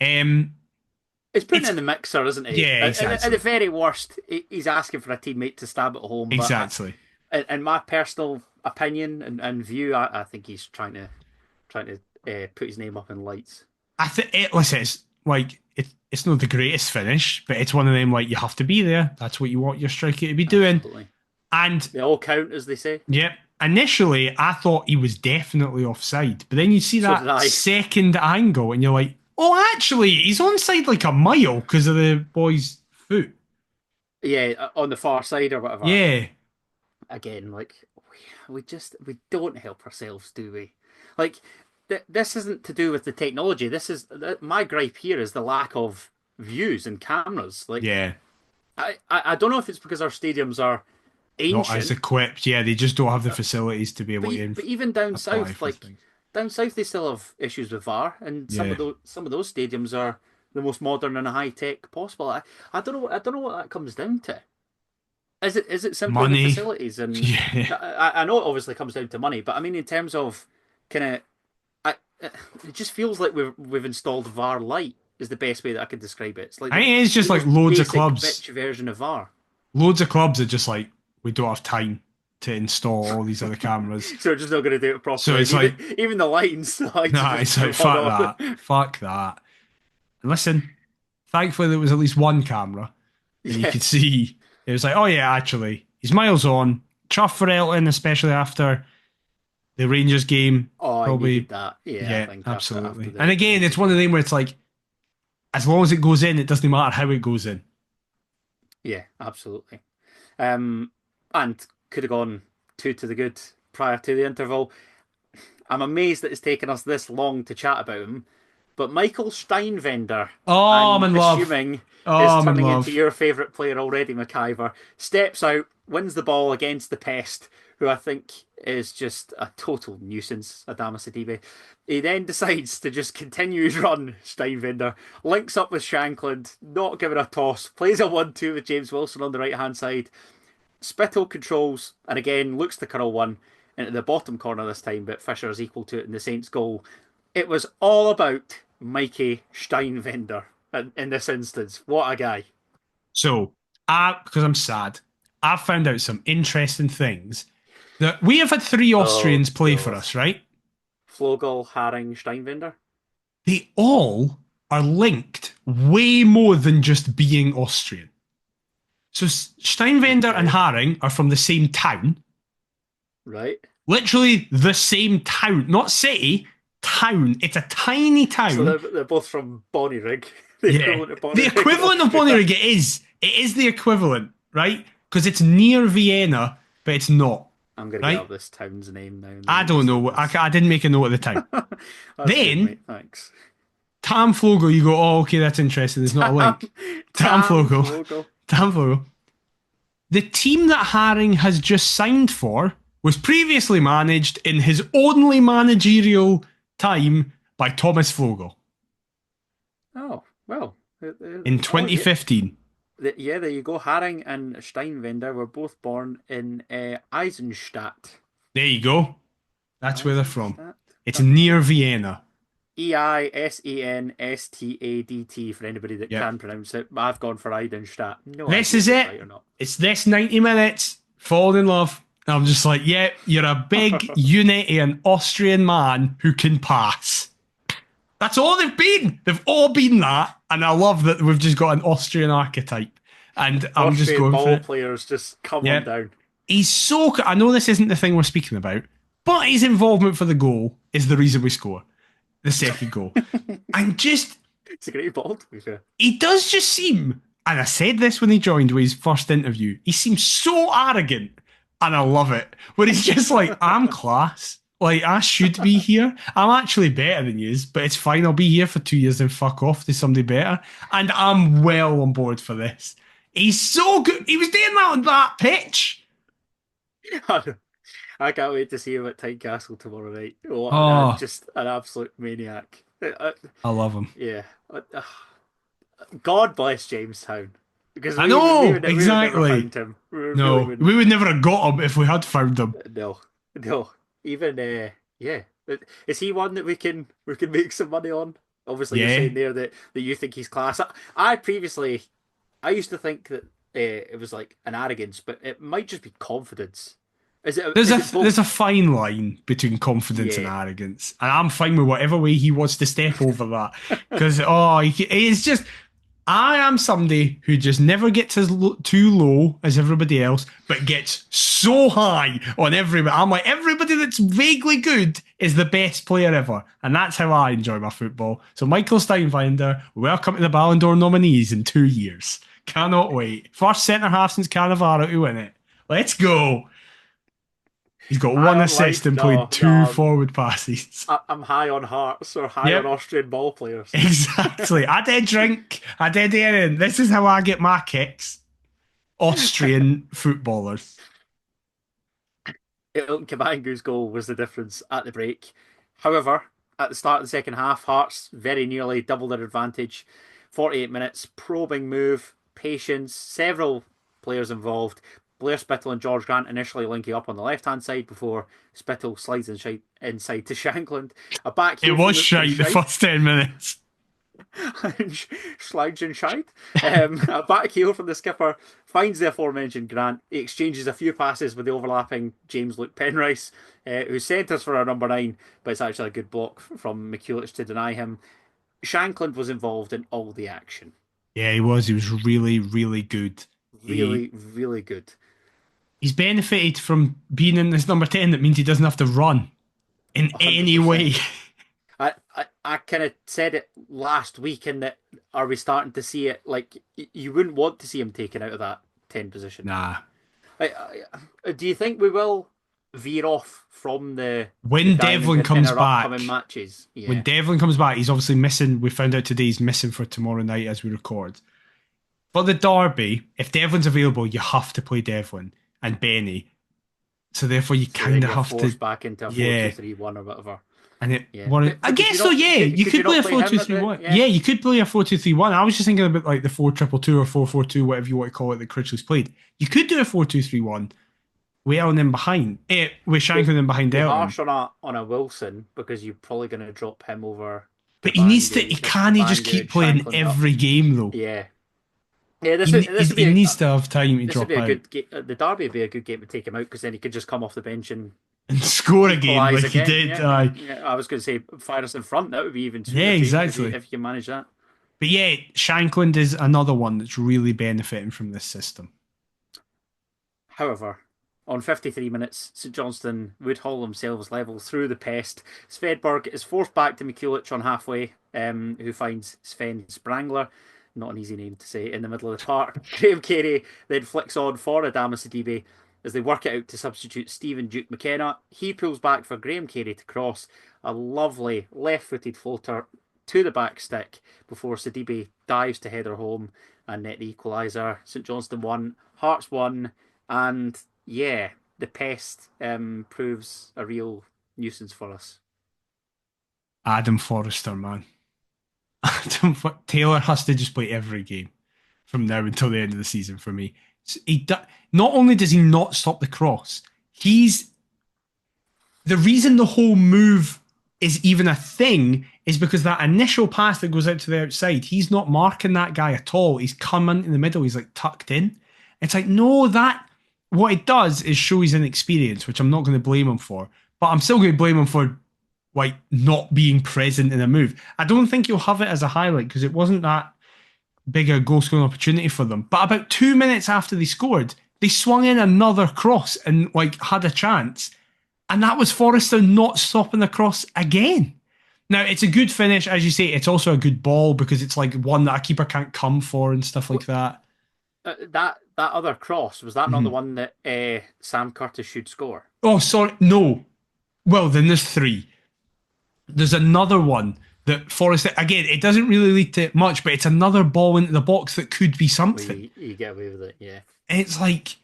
It's putting in the mixer, isn't he? Yeah, exactly. At the very worst, he's asking for a teammate to stab at home. Exactly. But in my personal opinion and view, I think he's trying to put his name up in lights. I think listen, it's like it's not the greatest finish, but it's one of them like you have to be there. That's what you want your striker to be doing. Absolutely. And they all count, as they say. Yep. Initially, I thought he was definitely offside, but then you see that second angle, and you're like, oh, actually, he's onside like a mile because of the boy's foot. Yeah, on the far side or whatever. Yeah. Again, like we don't help ourselves, do we? Like this isn't to do with the technology. This is my gripe here is the lack of views and cameras. Like, yeah, I don't know if it's because our stadiums are ancient, not as equipped. Yeah, they just don't have the facilities to be able to. But even down south, like down south, they still have issues with VAR, and some of those stadiums are the most modern and high tech possible. I don't know what that comes down to. Is it simply money, the facilities? And I know it obviously comes down to money, but I mean in terms of kind of, it just feels like we've installed VAR Lite is the best way that I could describe it. It's like I think it's just like loads of clubs. Bitch version of VAR. Loads of clubs are just like, we don't have time to install all these other cameras, so we're just not going to do it properly. So it's even the lines. It's like fuck that, fuck that. And listen, thankfully there was at least one camera, and you could see. It was like, oh yeah, actually, he's miles on. Chuff for Elton, especially after the Rangers game. Oh, probably, I needed that. Yeah, I think absolutely. And again, it's one of them where it's like, as long as it goes in, it doesn't matter how it goes in. Yeah, absolutely. And could have gone 2 to the good prior to the interval. I'm amazed that it's taken us this long to chat about him. But Michael Steinwender, I'm in love. Assuming is turning into your favourite player already, McIver, steps out, wins the ball against the pest, who I think is just a total nuisance, Adama Sidibe. He then decides to just continue his run, Steinwender, links up with Shankland, not giving a toss, plays a 1-2 with James Wilson on the right-hand side. Spittle controls, and again, looks to curl one into the bottom corner this time, but Fisher is equal to it in the Saints' goal. It was all about Mikey Steinwender in this instance. What a guy. So, because I'm sad, I've found out some interesting things. That we have had 3 Austrians play for us, right? Flogel, Haring, Steinwender. They all are linked way more than just being Austrian. So Steinwender and Haring are from the same town. Right. Literally the same town. Not city, town. It's a tiny town. So they're both from Bonnyrigg. The equivalent of Bonnyrigg it is. It is the equivalent, right? Because it's near Vienna, but it's not. I'm going to get up this town's name now. I don't know. I didn't make a note at the time. Then, good, thanks. Tam Flogel, you go, oh, okay, that's interesting. There's not a link. Tam Flogel. The team that Haring has just signed for was previously managed in his only managerial time by Thomas Flogel. Oh, well, in Oh, yeah. 2015. Yeah, there you go. Haring and Steinwender were both born in Eisenstadt. There you go. That's where they're from. Eisenstadt? It's That name? near Vienna. Eisenstadt for anybody that Yep. can pronounce it. I've gone for Eisenstadt. No This idea is if it's it. right or not. It's this 90 minutes. Falling in love. I'm just like, yeah, you're a big Unitian Austrian man who can pass. That's all they've been. They've all been that. And I love that we've just got an Austrian archetype. And I'm just Austrian going for ball it. players just come on Yeah. down. He's so. I know this isn't the thing we're speaking about, but his involvement for the goal is the reason we score. The second goal. And just. It's a great ball, to be fair. He does just seem. And I said this when he joined with his first interview. He seems so arrogant. And I love it. Where he's just like, I'm class. Like, I should be here. I'm actually better than you, but it's fine. I'll be here for 2 years and fuck off to somebody better. And I'm well on board for this. He's so good. He was doing that on that pitch. I can't wait to see him at Tynecastle tomorrow night. Just an absolute maniac. I love him. Yeah. God bless Jamestown. Because I know, we would exactly. never found him. We would never have got him if we had found him. No. Even yeah. Is he one that we can make some money on? Obviously, you're saying there that you think he's class. I used to think that it was like an arrogance, but it might just be confidence. There's a fine line between confidence and arrogance, and I'm fine with whatever way he wants to step over that. Because it's just, I am somebody who just never gets too low as everybody else, but gets so high on everybody. I'm like, everybody that's vaguely good is the best player ever, and that's how I enjoy my football. So Michael Steinwender, welcome to the Ballon d'Or nominees in 2 years. Cannot wait. First centre half since Cannavaro to win it. Let's go. He's got one assist and played two forward passes. I'm high on hearts or high on Austrian ball players. Exactly. I did drink. I did anything. This is how I get my kicks. Austrian footballers. Ilton Kabangu's goal was the difference at the break. However, at the start of the second half, Hearts very nearly doubled their advantage. 48 minutes, probing move, patience, several players involved. Blair Spittle and George Grant initially linking up on the left-hand side before Spittle slides inside to Shankland. It was shite the first 10 minutes. Slides and shite. A back heel from the skipper finds the aforementioned Grant. He exchanges a few passes with the overlapping James Luke Penrice, who centres for our number 9, but it's actually a good block from Mikulich to deny him. Shankland was involved in all the action. Yeah, he was. He was really, really good. Really good. He's benefited from being in this number 10. That means he doesn't have to run in 100%. Any way. I kind of said it last week, in that, are we starting to see it? Like, you wouldn't want to see him taken out of that 10 position. Nah. Do you think we will veer off from when Devlin comes back? Matches? Yeah. When Devlin comes back, he's obviously missing. We found out today he's missing for tomorrow night as we record. For the derby, if Devlin's available, you have to play Devlin and Benny. So therefore, you kind of have to back into a 4-2-3-1 or whatever. And I guess so. Yeah, you could play a 4-2-3-1. Yeah, you could play a 4-2-3-1. I was just thinking about like the 4-2-2 or 4-4-2, whatever you want to call it, that Critchley's played. You could do a 4-2-3-1 with Ellen in behind, with Shankland in behind Ellen. Harsh on a Wilson, because you're probably going to drop him over. But he needs to. He can't just keep playing every game though. Yeah. Yeah, he needs to have time to drop out. The derby would be a good game to take him out, because then he could just come off the bench and score again like he did. Yeah, I was going to say fire us in front. That would be even sweeter. Yeah, exactly. If you can manage that. But yeah, Shankland is another one that's really benefiting from this system. However, on 53 minutes, St Johnston would haul themselves level through the pest. Svedberg is forced back to Mikulich on halfway, who finds Sven Sprangler, not an easy name to say, in the middle of the park. Graham Carey then flicks on for Adama Sidibe as they work it out to substitute Stephen Duke McKenna. He pulls back for Graham Carey to cross a lovely left-footed floater to the back stick before Sidibe dives to header home and net the equaliser. St Johnston 1, Hearts 1, and yeah, the pest proves a real nuisance for us. Adam Forrester, man. Taylor has to just play every game from now until the end of the season for me. Not only does he not stop the cross, he's the reason the whole move is even a thing is because that initial pass that goes out to the outside, he's not marking that guy at all. He's come into the middle, he's like tucked in. It's like, no, that what it does is show his inexperience, which I'm not going to blame him for, but I'm still going to blame him for like not being present in a move. I don't think you'll have it as a highlight because it wasn't that big a goal scoring opportunity for them. But about 2 minutes after they scored, they swung in another cross and like had a chance. And that was Forrester not stopping the cross again. Now, it's a good finish, as you say. It's also a good ball because it's like one that a keeper can't come for and stuff like that. That other cross, was that not the one that Sam Curtis should score? Oh, sorry. No. Well, then there's three. There's another one that Forrester, again, it doesn't really lead to much, but it's another ball into the box that could be something. You get away with it, yeah. And it's like,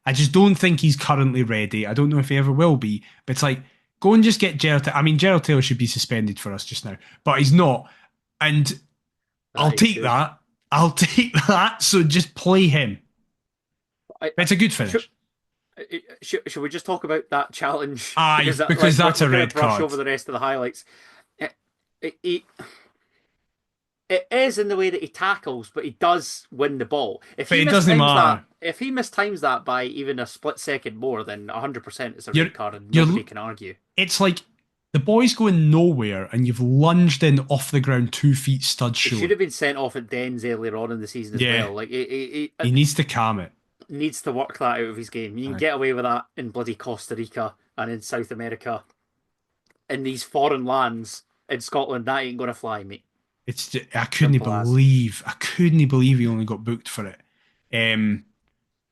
I just don't think he's currently ready. I don't know if he ever will be, but it's like, go and just get Gerald. I mean, Gerald Taylor should be suspended for us just now, but he's not. And I'll take that. I'll take that. So just play him. It's a good finish. Should we just talk about that challenge? Aye, because that's a red card. Brush over the rest of the highlights. It is in the way that he tackles, but he does win the ball. If he mistimes that by even a split second more, then 100% it's a red card and nobody can argue. It's like the boy's going nowhere and you've lunged in off the ground 2 feet stud show. He should have been sent off at Dens earlier on in the season as well. Like he needs to calm it. Needs to work that out of his game. You can get away with that in bloody Costa Rica and in South America. In these foreign lands in Scotland, that ain't going to fly, mate. It's just, I couldn't believe he only got booked for it.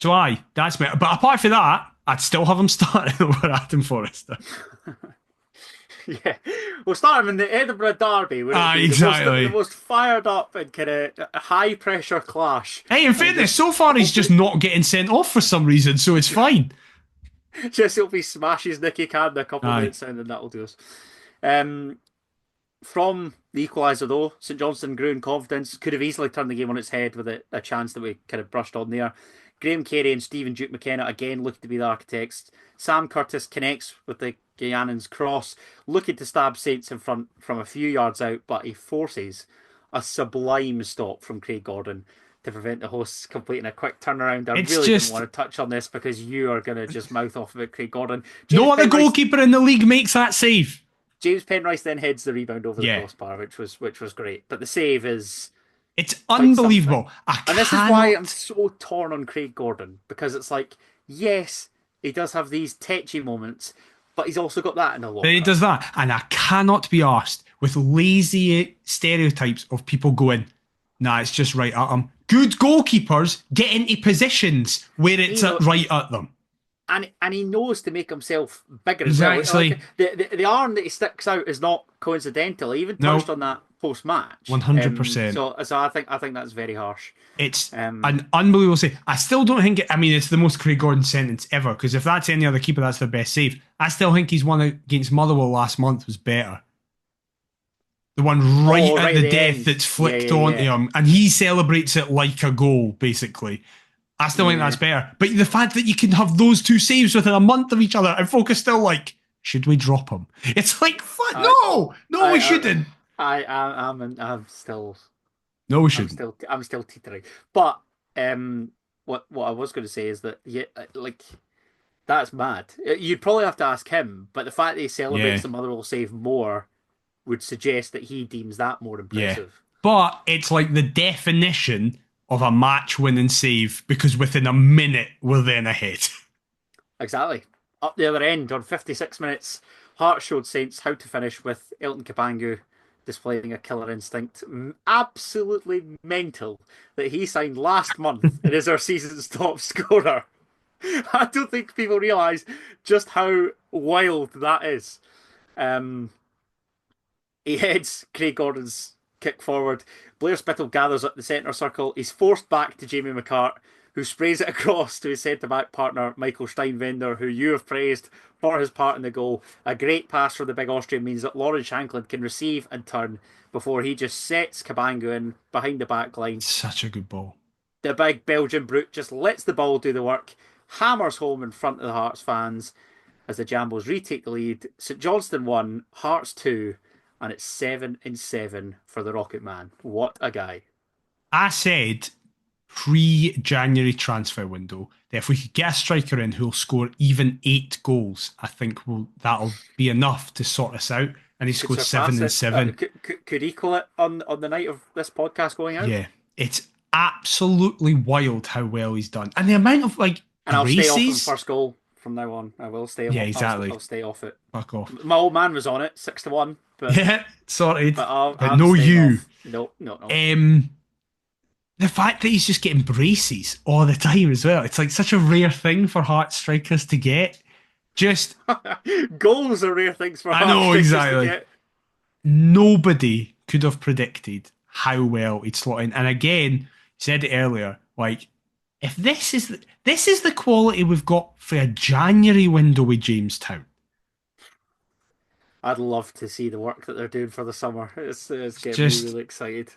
So that's me. But apart from that, I'd still have him starting over Adam Forrester. Yeah, we'll start him in the Edinburgh Derby. Exactly. The most fired up and kind of high pressure clash. Hey, in fairness, so far he's just not getting sent off for some reason, so it's fine. Just hope he smashes Nicky Cann a couple of minutes in, and that'll do us. From the equaliser, though, St Johnston grew in confidence. Could have easily turned the game on its head with a chance that we kind of brushed on there. Graham Carey and Stephen Duke McKenna again looked to be the architects. Sam Curtis connects with the Guyanan's cross, looking to stab Saints in front from a few yards out, but he forces a sublime stop from Craig Gordon to prevent the hosts completing a quick turnaround. I really didn't want to touch on this because you are going to just mouth off about Craig Gordon. No other goalkeeper in the league makes that save. James Penrice then heads the rebound over the crossbar, which was great. But the save is... It's unbelievable. And this is why I'm so torn on Craig Gordon, because it's like, yes, he does have these tetchy moments, but he's also got that in a lot. He does that. And I cannot be arsed with lazy stereotypes of people going, nah, it's just right at him. Good goalkeepers get into positions where it's right at them. And he knows to make himself bigger as well. The arm that he sticks out is not coincidental. He even touched on that post-match. 100%. So I think that's very harsh. It's an unbelievable save. I still don't think it's the most Craig Gordon sentence ever, because if that's any other keeper, that's the best save. I still think his one against Motherwell last month was better. The one right at the death end. That's flicked onto him, and he celebrates it like a goal, basically. I still think that's better. But the fact that you can have those two saves within a month of each other, and folk are still like, should we drop him? It's like, no, we shouldn't. I'm still. No, we shouldn't. I'm still teetering. But what I was going to say is that that's mad. You'd probably have to ask him. But the fact that he celebrates the Motherwell save more would suggest that he deems that more impressive. Yeah. But it's like the definition of a match-winning save, because within a minute we're then ahead. Exactly. Up the other end on 56 minutes, Hart showed Saints how to finish with Elton Kabangu displaying a killer instinct. Absolutely mental that he signed last month and is our season's top scorer. I don't think people realise just how wild that is. He heads Craig Gordon's kick forward. Blair Spittle gathers up the centre circle. He's forced back to Jamie McCart, who sprays it across to his centre-back partner, Michael Steinwender, who you have praised for his part in the goal. A great pass from the big Austrian means that Lawrence Shankland can receive and turn before he just sets Cabango in behind the back line. Such a good ball. The big Belgian brute just lets the ball do the work, hammers home in front of the Hearts fans as the Jambos retake the lead. St Johnston 1, Hearts 2, and it's 7-7 for the Rocket Man. What a guy. I said pre-January transfer window that if we could get a striker in who'll score even 8 goals, I think that'll be enough to sort us out. And he scored 7-7. Could equal it on the night of this podcast going out. Yeah, it's absolutely wild how well he's done, and the amount of And I'll stay off him first goal from now on. I will stay. Yeah, exactly. I'll stay off it. Fuck off. My old man was on it, 6-1. But yeah, sorted. But no, you. No. The fact that he's just getting braces all the time as well. It's like such a rare thing for Hearts strikers to get. Just goals are rare things for Hearts. I know exactly. Nobody could have predicted how well he'd slot in. And again, said it earlier, like if this is the quality we've got for a January window with Jamestown. I'd love to see the work that they're doing for the summer. It's getting me really excited.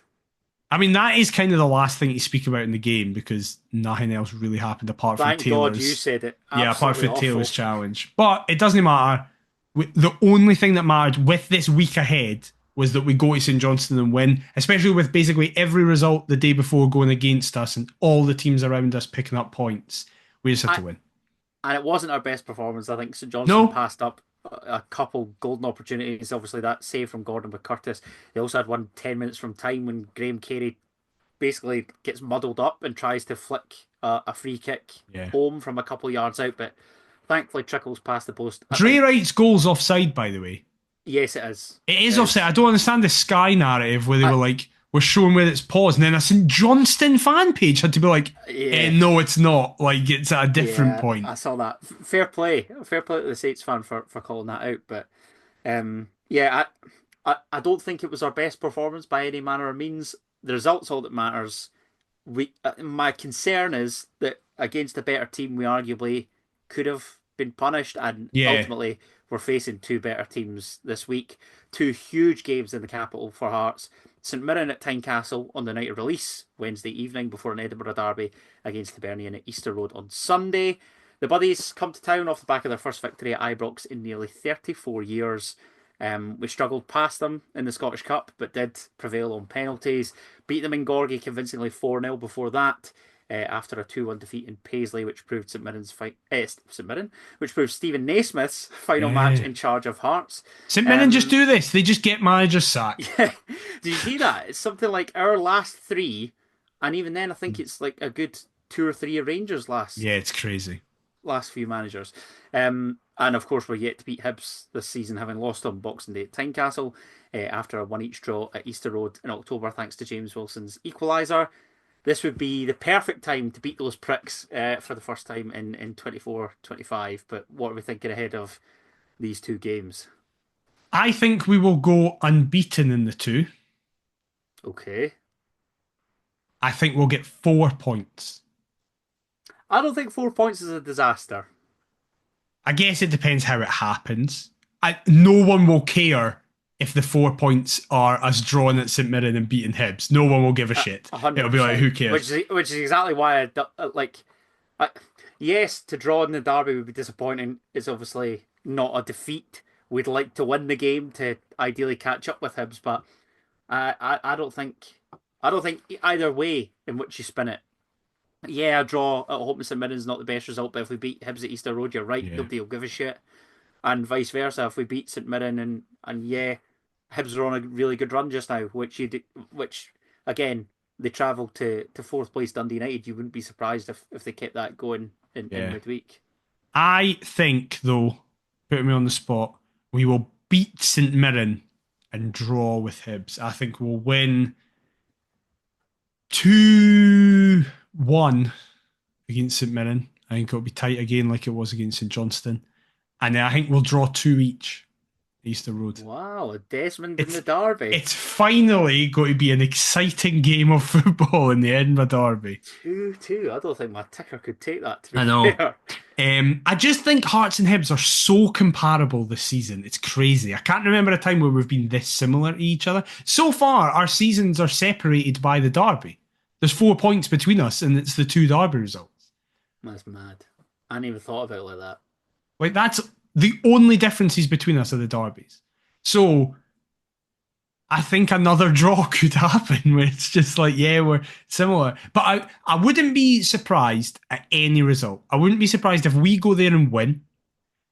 I mean, that is kind of the last thing to speak about in the game because nothing else really happened apart from Taylor's. Thank God you said it. Yeah, apart from Taylor's challenge. But it doesn't matter. The only thing that mattered with this week ahead was that we go to St Johnston and win, especially with basically every result the day before going against us and all the teams around us picking up points. We just had to win. And it wasn't our best performance. I think St Johnston passed up a couple golden opportunities. Obviously, that save from Gordon with Curtis. They also had 10 minutes from time when Graham Carey basically gets muddled up and tries to flick a free kick home from a couple of yards out, but thankfully trickles past the post. Dre Wright's goal's offside, by the way. Yes, it is. It is offside. I don't understand the Sky narrative where they were like, we're showing where it's paused, and then a St Johnston fan page had to be like, no, it's not. Like, it's at a different point. I saw that. Fair play to the Saints fan for calling that out. But I don't think it was our best performance by any manner of means. The result's all that matters. My concern is that against a better team, we arguably could have been punished, and ultimately we're facing 2 better teams this week. 2 huge games in the capital for Hearts. St Mirren at Tynecastle on the night of release, Wednesday evening, before an Edinburgh derby against Hibernian at Easter Road on Sunday. The Buddies come to town off the back of their first victory at Ibrox in nearly 34 years. We struggled past them in the Scottish Cup, but did prevail on penalties. Beat them in Gorgie convincingly 4-0 before that, after a 2-1 defeat in Paisley, which proved which proved Stephen Naismith's final match in charge of Hearts. St Mirren just do this; they just get managers sacked. Yeah, did you see that? It's something like our last 3, and even then, I think it's like a good 2 or 3 of Rangers last. Yeah, it's crazy. Last few managers. And of course, we're yet to beat Hibs this season, having lost on Boxing Day at Tynecastle after a 1-1 draw at Easter Road in October, thanks to James Wilson's equaliser. This would be the perfect time to beat those pricks for the first time in 24-25. But what are we thinking ahead of these 2 games? I think we will go unbeaten in the 2. Okay. I think we'll get 4 points. I don't think 4 points is a disaster. I guess it depends how it happens. No one will care if the 4 points are us drawing at St Mirren and beating Hibs. No one will give a shit. 100%. It'll be like, who cares? Which is exactly why yes, to draw in the derby would be disappointing. It's obviously not a defeat. We'd like to win the game to ideally catch up with Hibs, but I don't think either way in which you spin it. Yeah, a draw at home at St Mirren is not the best result, but if we beat Hibs at Easter Road, you're right, nobody will give a shit. And vice versa, if we beat St Mirren and Hibs are on a really good run just now, which again, they travelled to 4th place Dundee United. You wouldn't be surprised if they kept that going in midweek. I think, though, putting me on the spot, we will beat St Mirren and draw with Hibs. I think we'll win 2-1 against St Mirren. I think it'll be tight again like it was against St Johnston. And then I think we'll draw 2 each Easter Road. Wow, a Desmond in the Derby. It's finally going to be an exciting game of football in the Edinburgh Derby. 2-2. I don't think my ticker could take that, to be I know. fair. I just think Hearts and Hibs are so comparable this season. It's crazy. I can't remember a time where we've been this similar to each other. So far, our seasons are separated by the Derby. There's 4 points between us, and it's the 2 Derby results. That's mad. I hadn't even thought about it like that. Like, that's the only differences between us are the Derbies. So I think another draw could happen where it's just like, yeah, we're similar. But I wouldn't be surprised at any result. I wouldn't be surprised if we go there and win,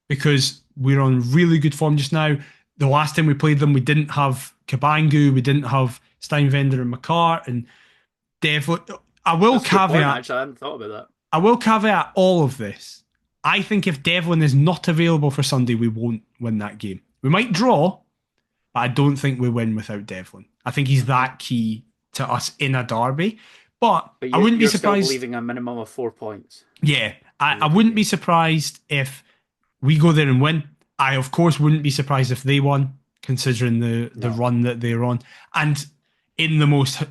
because we're on really good form just now. The last time we played them, we didn't have Cabangu, we didn't have Steinvender and McCart, and definitely. I will caveat. Actually, I hadn't thought about that. I will caveat all of this. I think if Devlin is not available for Sunday, we won't win that game. We might draw, but I don't think we win without Devlin. I think he's that key to us in a derby. But I wouldn't be surprised. Still leaving a minimum of 4 points. Yeah, I wouldn't be surprised if we go there and win. I, of course, wouldn't be surprised if they won, considering the run that they're on. And in the most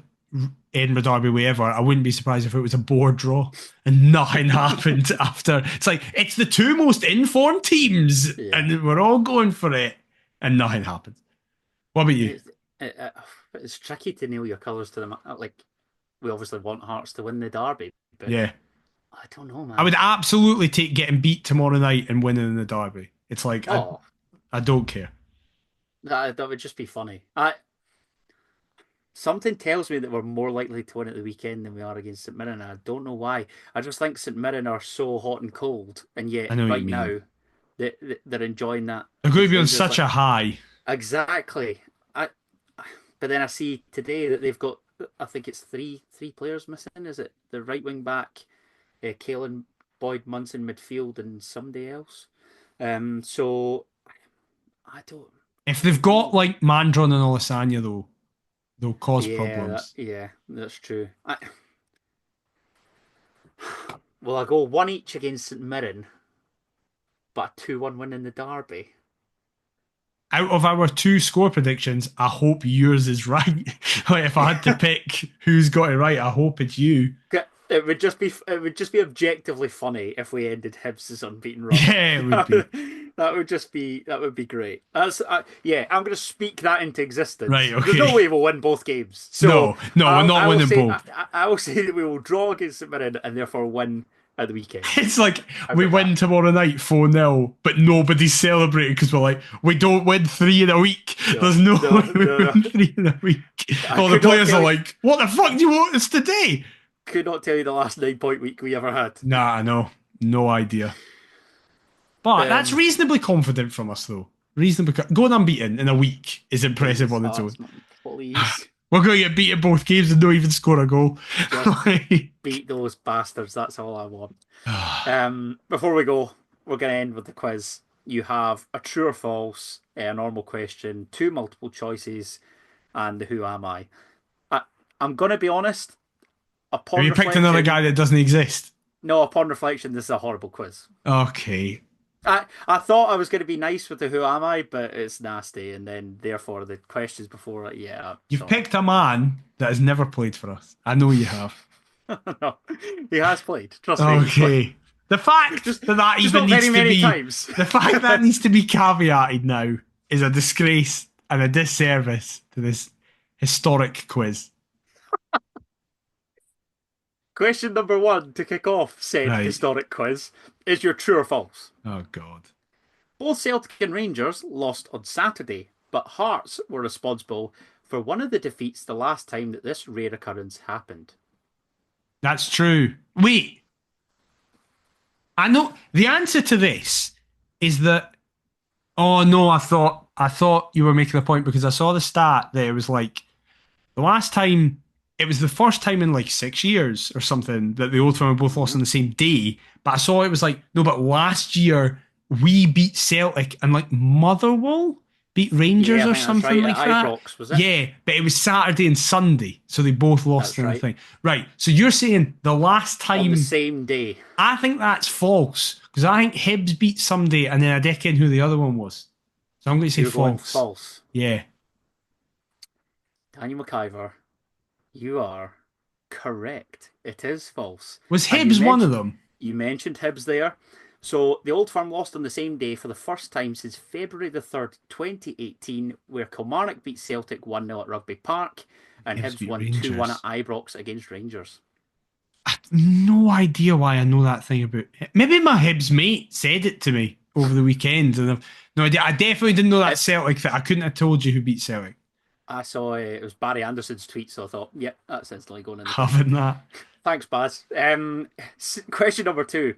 Edinburgh Derby way ever, I wouldn't be surprised if it was a board draw and nothing happened after. It's like, it's the 2 most informed teams and we're all going for it and nothing happens. What about you? It's tricky to nail your colours to them. Like, we obviously want Hearts to win the derby, but yeah, I don't know, man. I would absolutely take getting beat tomorrow night and winning in the derby. It's like, I don't care. That would just be funny. Something tells me that we're more likely to win at the weekend than we are against St Mirren. I don't know why. I just think St Mirren are so hot and cold, and yet right now they're enjoying that. They're going to be on such a high. Exactly. But then I see today that they've got, I think it's three players missing. Is it the right wing back, Caelan Boyd Munson midfield, and somebody else? So I don't. If they've got like Mandron and Olasanya though, they'll cause problems. That's true. Well, I go 1 each against St Mirren, but a 2-1 win in the derby. Out of our 2 score predictions, I hope yours is right. Like, if I had to pick who's got it right, I hope it's you. It would just be objectively funny if we ended Hibs' unbeaten run. Yeah, it would be. that would be great. That's I'm going to speak that into existence. Right, okay. There's no way we'll win both games. So no, we're not winning both. I will say that we will draw against St Mirren and therefore win at the weekend. It's like we win tomorrow night 4-0, but nobody's celebrating because we're like, we don't win 3 in a week. There's no way we win 3 in a week. All the players are like, what the fuck do you want us today? Could not tell you the last 9-point week we ever had. Nah, I know. No idea. But that's reasonably confident from us, though. Going unbeaten in a week is impressive on its own. Please. We're going to get beat in both games and not even score a goal. Beat those bastards. That's all I want. Before we go, we're going to end with the quiz. You have a true or false, a normal question, 2 multiple choices, and the who am I. I'm going to be honest. Have you picked another guy that doesn't exist? No, upon reflection, this is a horrible quiz. Okay. I thought I was going to be nice with the who am I, but it's nasty, and then therefore the questions before it, You've picked a man that has never played for us. I know you have. No, he has played. Trust me. Okay. The fact that even needs to be times. The fact that needs to be caveated now is a disgrace and a disservice to this historic quiz. Question number 1 to kick off said historic quiz is your true or false. Oh, God. Both Celtic and Rangers lost on Saturday, but Hearts were responsible for one of the defeats the last time that this rare occurrence happened. That's true. Wait. I know the answer to this is that. Oh no, I thought you were making a point because I saw the stat that it was like the last time. It was the first time in like 6 years or something that the Old Firm were both lost on the same day. But I saw it was like, no, but last year we beat Celtic and like Motherwell beat Rangers or something like that. Ibrox, was it? Yeah, but it was Saturday and Sunday. So they both lost in the thing. Right. So you're saying the last time. On the same day. I think that's false because I think Hibs beat somebody and then I reckon who the other one was. So I'm going to say You're going false. false. Yeah. Daniel McIver, you are correct. It is false. Was And Hibs one of them? You mentioned Hibs there. So the Old Firm lost on the same day for the first time since February the 3rd, 2018, where Kilmarnock beat Celtic 1-0 at Rugby Park and Hibs won 2-1 at Ibrox against Rangers. I have no idea why I know that thing about it. Maybe my Hibs mate said it to me over the weekend, and I've no idea. I definitely didn't know that Celtic thing. I couldn't have told you who beat Celtic. I saw it was Barry Anderson's tweet, so I thought, yep, that's instantly going in. Having that. Thanks, Baz. Question number 2.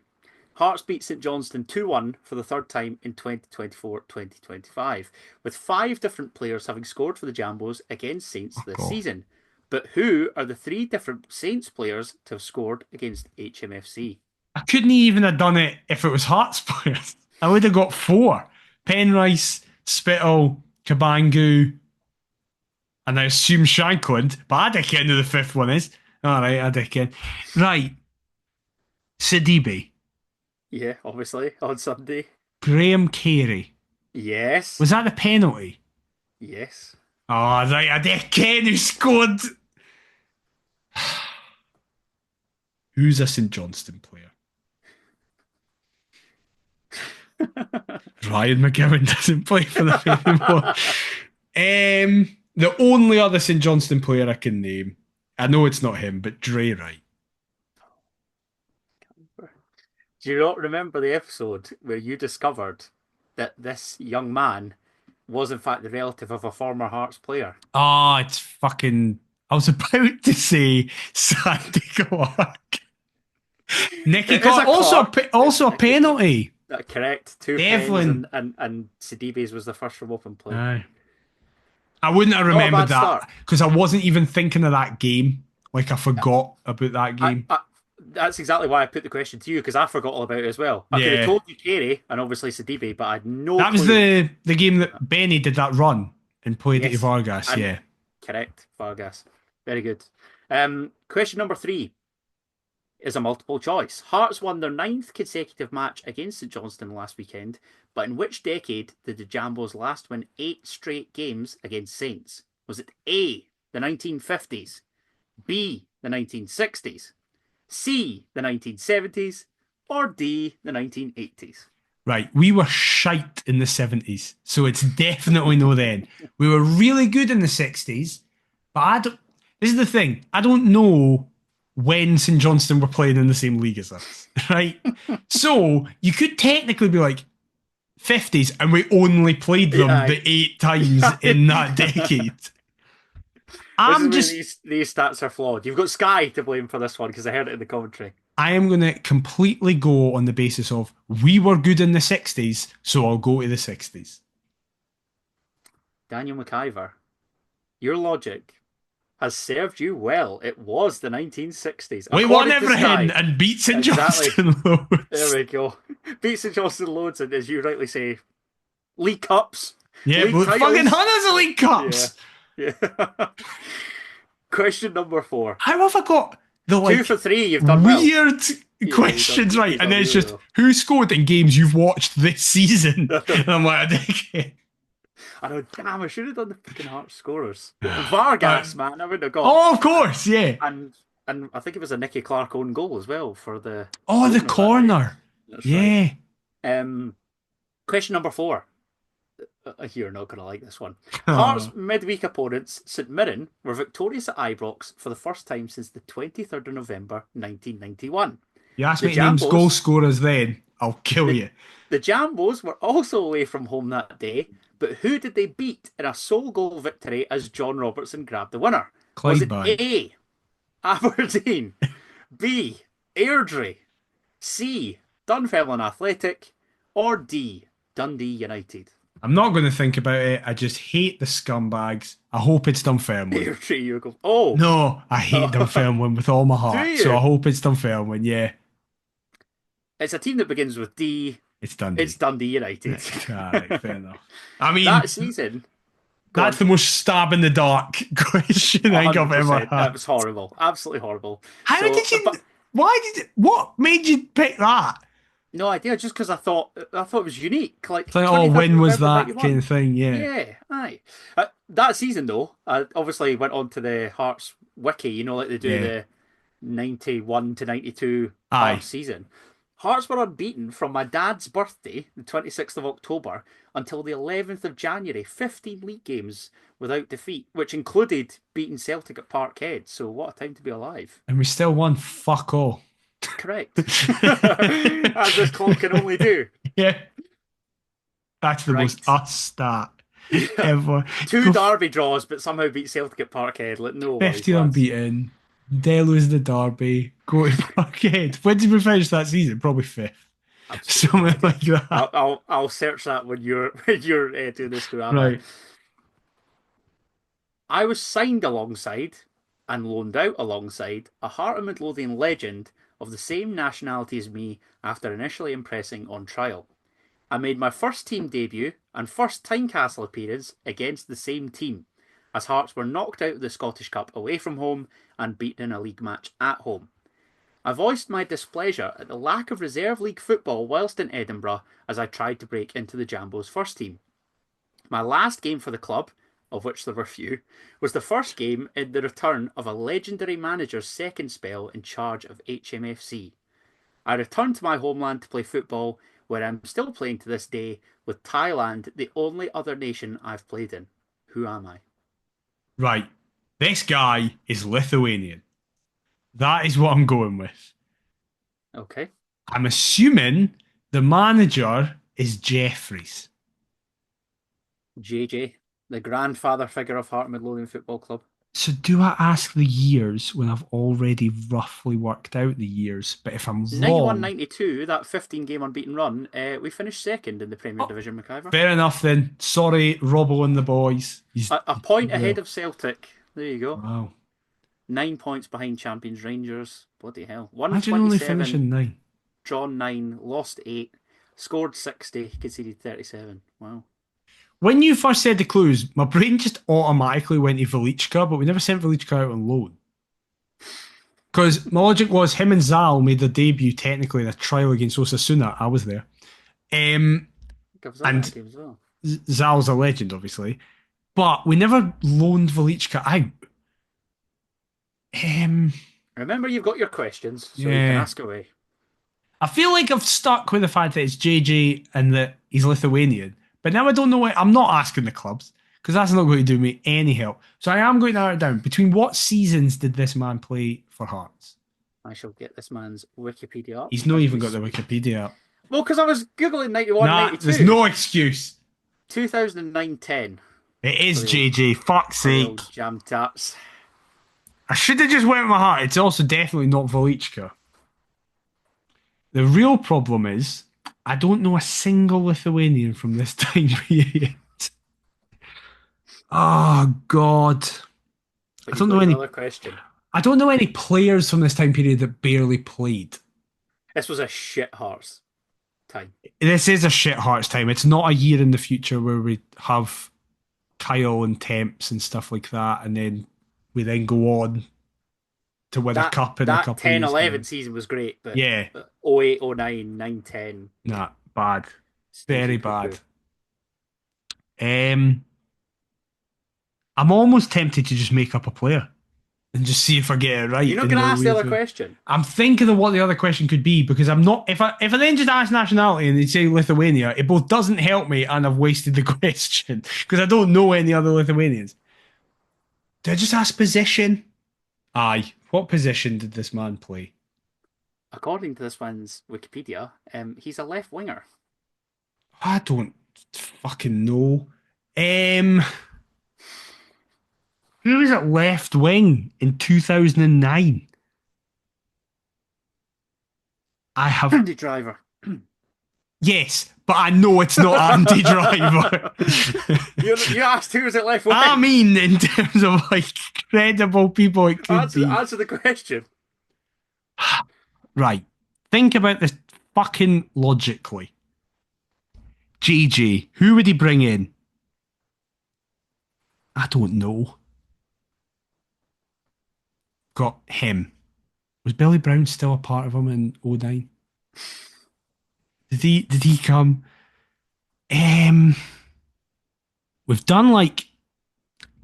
Hearts beat St Johnston 2-1 for the third time in 2024-2025, with 5 different players having scored for the Jambos against Saints this season. But who are the 3 different Saints players to have scored against HMFC? I couldn't even have done it if it was Hearts players. I would have got 4. Penrice, Spittle, Cabangu, and I assume Shankland, but I don't know who the 5th one is. All right, I don't. Right. Sidibe. Yeah, obviously, on Sunday. Graham Carey. Yes. Was that the penalty? Yes. Oh, right, I don't who scored. Who's a St Johnston player? Ryan McGowan doesn't play for the Faith anymore. The only other St Johnston player I can name, I know it's not him, but Dre Wright. Do you not remember the episode where you discovered that this young man was in fact the relative of a former Hearts player? Oh, it's fucking... I was about to say Sandy Clark. Nicky Clark. Also a penalty. Correct. 2 Devlin. pens and Sidibe's was the first from open play. Aye. I wouldn't have remembered that because I wasn't even thinking of that game. Like I forgot about that game. That's exactly why I put the question to you, because I forgot all about it as well. I could have told you Carey and obviously Sidibe, but I had no That was the game that Benny did that run and played at Vargas, Correct, Vargas. Very good. Question number 3 is a multiple choice. Hearts won their 9th consecutive match against St Johnston last weekend, but in which decade did the Jambos last win 8 straight games against Saints? Was it A, the 1950s, B, the 1960s, C, the 1970s, or D, the 1980s? Right, we were shite in the 70s, so it's definitely no then. We were really good in the 60s, but this is the thing, I don't know when St Johnston were playing in the same league as us, right? So you could technically be like 50s, and we only played them the 8 times in that decade. These stats are flawed. You've got Sky to blame for this one because I heard it in the commentary. I am going to completely go on the basis of we were good in the 60s, so I'll go to the 60s. Daniel McIver, your logic has served you well. It was the 1960s. We won everything and beat St Johnston loads. There we go. Beat St Johnston loads, and as you rightly say, League Cups. Yeah, fucking hundreds of League Cups. Yeah. Question number 4. How have I got the 2 for 3? You've done weird questions, right? And then it's just who scored in games you've watched this season. And I'm like, I know, damn, I should have done the fucking Hearts scorers. Vargas, man, I wouldn't have got. Oh, of course, yeah. And I think it was a Nicky Clark own goal as well for the. Oh, the corner. Yeah. Right. Question number 4. You're not going to like this one. Hearts midweek opponents, St Mirren, were victorious at Ibrox for the first time since the 23rd of November 1991. You asked me to name goal scorers then, I'll kill you. The Jambos were also away from home that day, but who did they beat in a sole goal victory as John Robertson grabbed the winner? Clydebank. Was it A, Aberdeen, B, Airdrie, C, Dunfermline Athletic, or D, Dundee United? I'm not going to think about it. I just hate the scumbags. I hope it's Dunfermline. Airdrie, you go. Oh no, I hate Dunfermline with all my heart. So I hope it's Dunfermline. Yeah, it's a team that begins with D. It's Dundee. It's Dundee United. Right, fair enough. I mean, that season. That's the most stab in the dark question I think I've ever had. That was horrible. Absolutely horrible. How did you? Why did? What made you pick that? No idea, just because I thought it was unique. Like It's like, oh, 23rd of when was November that kind 91. of thing? Yeah. Yeah, aye. That season though, I obviously went on to the Hearts wiki. Like they do Yeah. the 91 to 92 Aye. Hearts season. Hearts were unbeaten from my dad's birthday, the 26th of October, until the 11th of January. 15 league games without defeat, which included beating Celtic at Parkhead. So what a time to be alive. And we still won fuck all. Correct. As this club can only do. Yeah. That's the most Right. us stat Yeah. ever. Two Go derby draws, but somehow beat Celtic at Parkhead. Like, no worries, 50 lads. unbeaten. They lose the derby. Go to Parkhead. When did we finish that season? Probably fifth. Absolutely no Something idea. like that. I'll search that when you're when you're doing this to Anna. Right. I was signed alongside and loaned out alongside a Heart of Midlothian legend of the same nationality as me after initially impressing on trial. I made my first team debut and first Tynecastle appearance against the same team, as Hearts were knocked out of the Scottish Cup away from home and beaten in a league match at home. I voiced my displeasure at the lack of reserve league football whilst in Edinburgh as I tried to break into the Jambos first team. My last game for the club, of which there were few, was the first game in the return of a legendary manager's second spell in charge of HMFC. I returned to my homeland to play football, where I'm still playing to this day, with Thailand the only other nation I've played in. Who am I? Right. This guy is Lithuanian. That is what I'm going with. Okay. I'm assuming the manager is Jeffries. JJ, the grandfather figure of Heart Midlothian Football Club. So do I ask the years when I've already roughly worked out the years? But if I'm 91 wrong, 92, that 15 game unbeaten run, we finished second in the Premier oh, Division, McIver. fair enough then. Sorry, Robbo and the boys. A point ahead of Celtic. There you go. Wow. 9 points behind champions Rangers. Bloody hell. Imagine only 127, finishing 9. drawn 9, lost 8, scored 60, conceded 37. Wow. When you first said the clues, my brain just automatically went to Velichka, but we never sent Velichka out on loan. Because my logic was him and Zal made their debut technically in a trial against Osasuna. I was there. And Game as well. Zal's a legend, obviously. But we never loaned Velichka out. Remember, you've got your questions, so you Yeah. can ask away. I feel like I've stuck with the fact that it's JJ and that he's Lithuanian. But now I don't know what I'm not asking the clubs because that's not going to do me any help. So I am going to narrow it down. Between what seasons did this man play for Hearts? I shall get this man's Wikipedia up. He's not even got the Wikipedia up. Well, because I was Googling 91, Nah, 92. there's no excuse. 2009-10. It is For JJ. Fuck's the sake. old jam taps. I should have just went with my heart. It's also definitely not Velichka. The real problem is I don't know a single Lithuanian from this time period. Oh God. But I don't you've know got any. another question. I don't know any players from this time period that barely played. This was a shit Hearts time. This is a shit Hearts time. It's not a year in the future where we have Kyle and Temps and stuff like that, and then we then go on to win a cup in a couple that 10 of years' 11 time. season was great, but Yeah. 08, 09, 9, 10. Nah, bad. Very bad. Cuckoo. I'm almost tempted to just make up a player and just see if I get it right. You're not going to ask the other question. I'm thinking of what the other question could be because I'm not. If I then just ask nationality and they say Lithuania, it both doesn't help me and I've wasted the question because I don't know any other Lithuanians. Did I just ask position? Aye. What position did this man play? According to this one's Wikipedia, he's a left winger. I don't fucking know. Who was at left wing in 2009? I have. Andy Driver. Yes, but I know it's not Andy Driver. You asked who was at left wing. I mean, in terms of like credible people, it could be. Answer the question. Right. Think about this fucking logically. GG, who would he bring in? I don't know. Got him. Was Billy Brown still a part of him in 09? he come? We've done like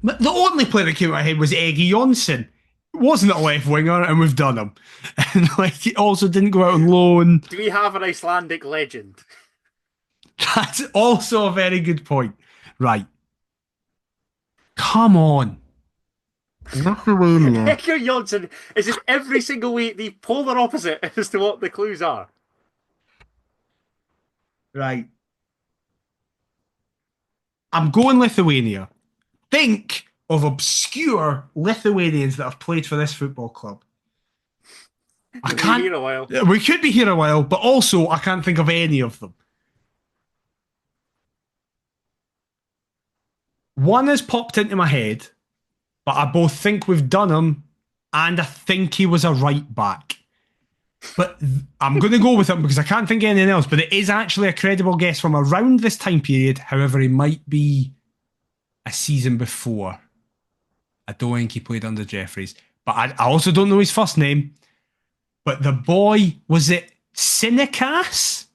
the only player that came to my head was Eggy Johnson. Wasn't a left winger, and we've done him. And like he also didn't go out on loan. Do we have an Icelandic legend? That's also a very good point. Right. Come on. Lithuania. Egger Johnson is just every single week the polar opposite as to what the clues are. Right. I'm going Lithuania. Think of obscure Lithuanians that have played for this football club. I can't. Here a while. We could be here a while, but also I can't think of any of them. One has popped into my head, but I both think we've done him and I think he was a right back. But I'm going to go with him because I can't think of anything else. But it is actually a credible guess from around this time period. However, he might be a season before. I don't think he played under Jeffries. But I also don't know his first name. But the boy, was it Sinekas?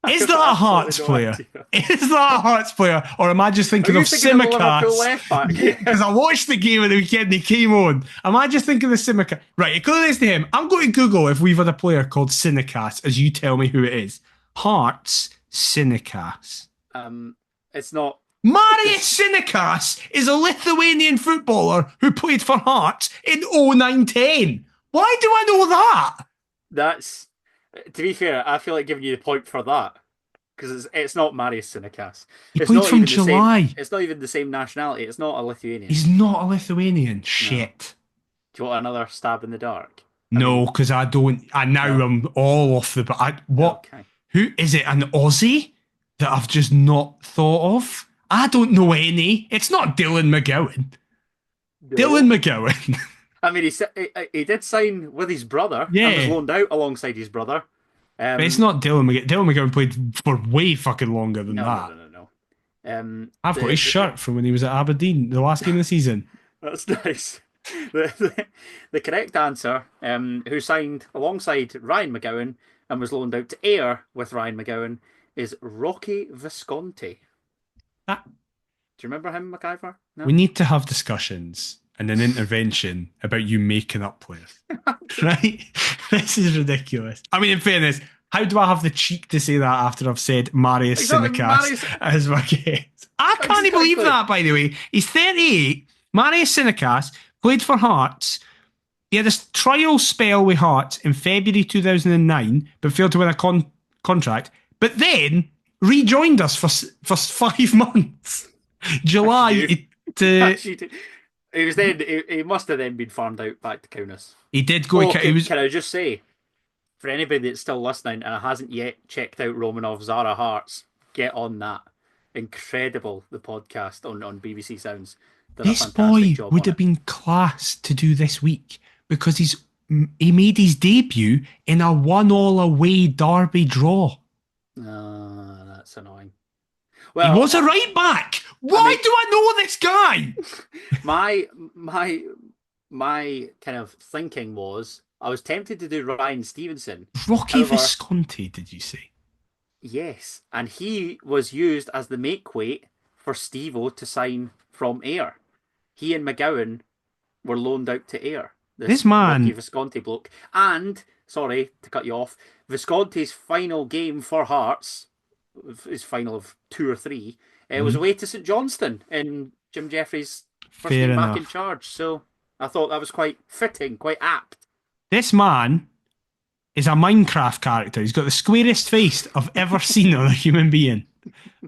Is that a Hearts player? Is that a Hearts player? Or am I just thinking of Sinekas? Because I watched the game at the weekend, he came on. Am I just thinking of Sinekas? Right, it goes to him. I'm going to Google if we've had a player called Sinekas as you tell me who it is. Hearts Sinekas. It's not. Marius Sinekas is a Lithuanian footballer who played for Hearts in 09-10. Why do I know that? That's, to be fair, I feel like giving you the point for that. Because it's not Marius Sinekas. He played from July. It's not even the same nationality. It's not a Lithuanian. He's not a Lithuanian. Shit. Do you want another stab in the dark? No, because I don't. I now am all off the. What? Okay. Who is it? An Aussie that I've just not thought of? I don't know any. It's not Dylan McGowan. No. Dylan McGowan. I mean, he did sign with his brother. Yeah. And was loaned out alongside his brother. But it's not Dylan McGowan. Dylan McGowan played for way fucking longer than that. No. I've got his shirt from when he was at Aberdeen, the last game of the season. That's nice. The correct answer, who signed alongside Ryan McGowan and was loaned out to Ayr with Ryan McGowan, is Rocky Visconti. Do you remember him, McIver? No? We need to have discussions and an intervention about you making up players. Right? This is ridiculous. I mean, in fairness, how do I have the cheek to say that after I've said Marius Sinekas as my guest? I can't believe that, by the way. He's 38. Marius Sinekas played for Hearts. He had a trial spell with Hearts in February 2009, but failed to win a contract. But then rejoined us for 5 months. July to... He was then. He must have then been farmed out back to Kaunas. He did go. Can I just say, for anybody that's still listening and hasn't yet checked out Romanov Zara Hearts, get on that. Incredible, the podcast on BBC Sounds. This boy would have been class to do this week because he made his debut in a 1-1 away derby draw. That's annoying. Well, he was a right back. Why do I know this guy? my kind of thinking was I was tempted to do Ryan Stevenson. Rocky Visconti, did you say? Yes, and he was used as the make weight for Steve-O to sign from Ayr. He and McGowan were loaned out to Ayr. This man, Rocky Visconti bloke, and sorry to cut you off, Visconti's final game for Hearts, his final of 2 or 3. It was away to St Johnston in Jim Jeffries' first game back in charge. So I thought that was quite fitting, quite apt. This man is a Minecraft character. He's got the squarest face I've ever seen on a human being.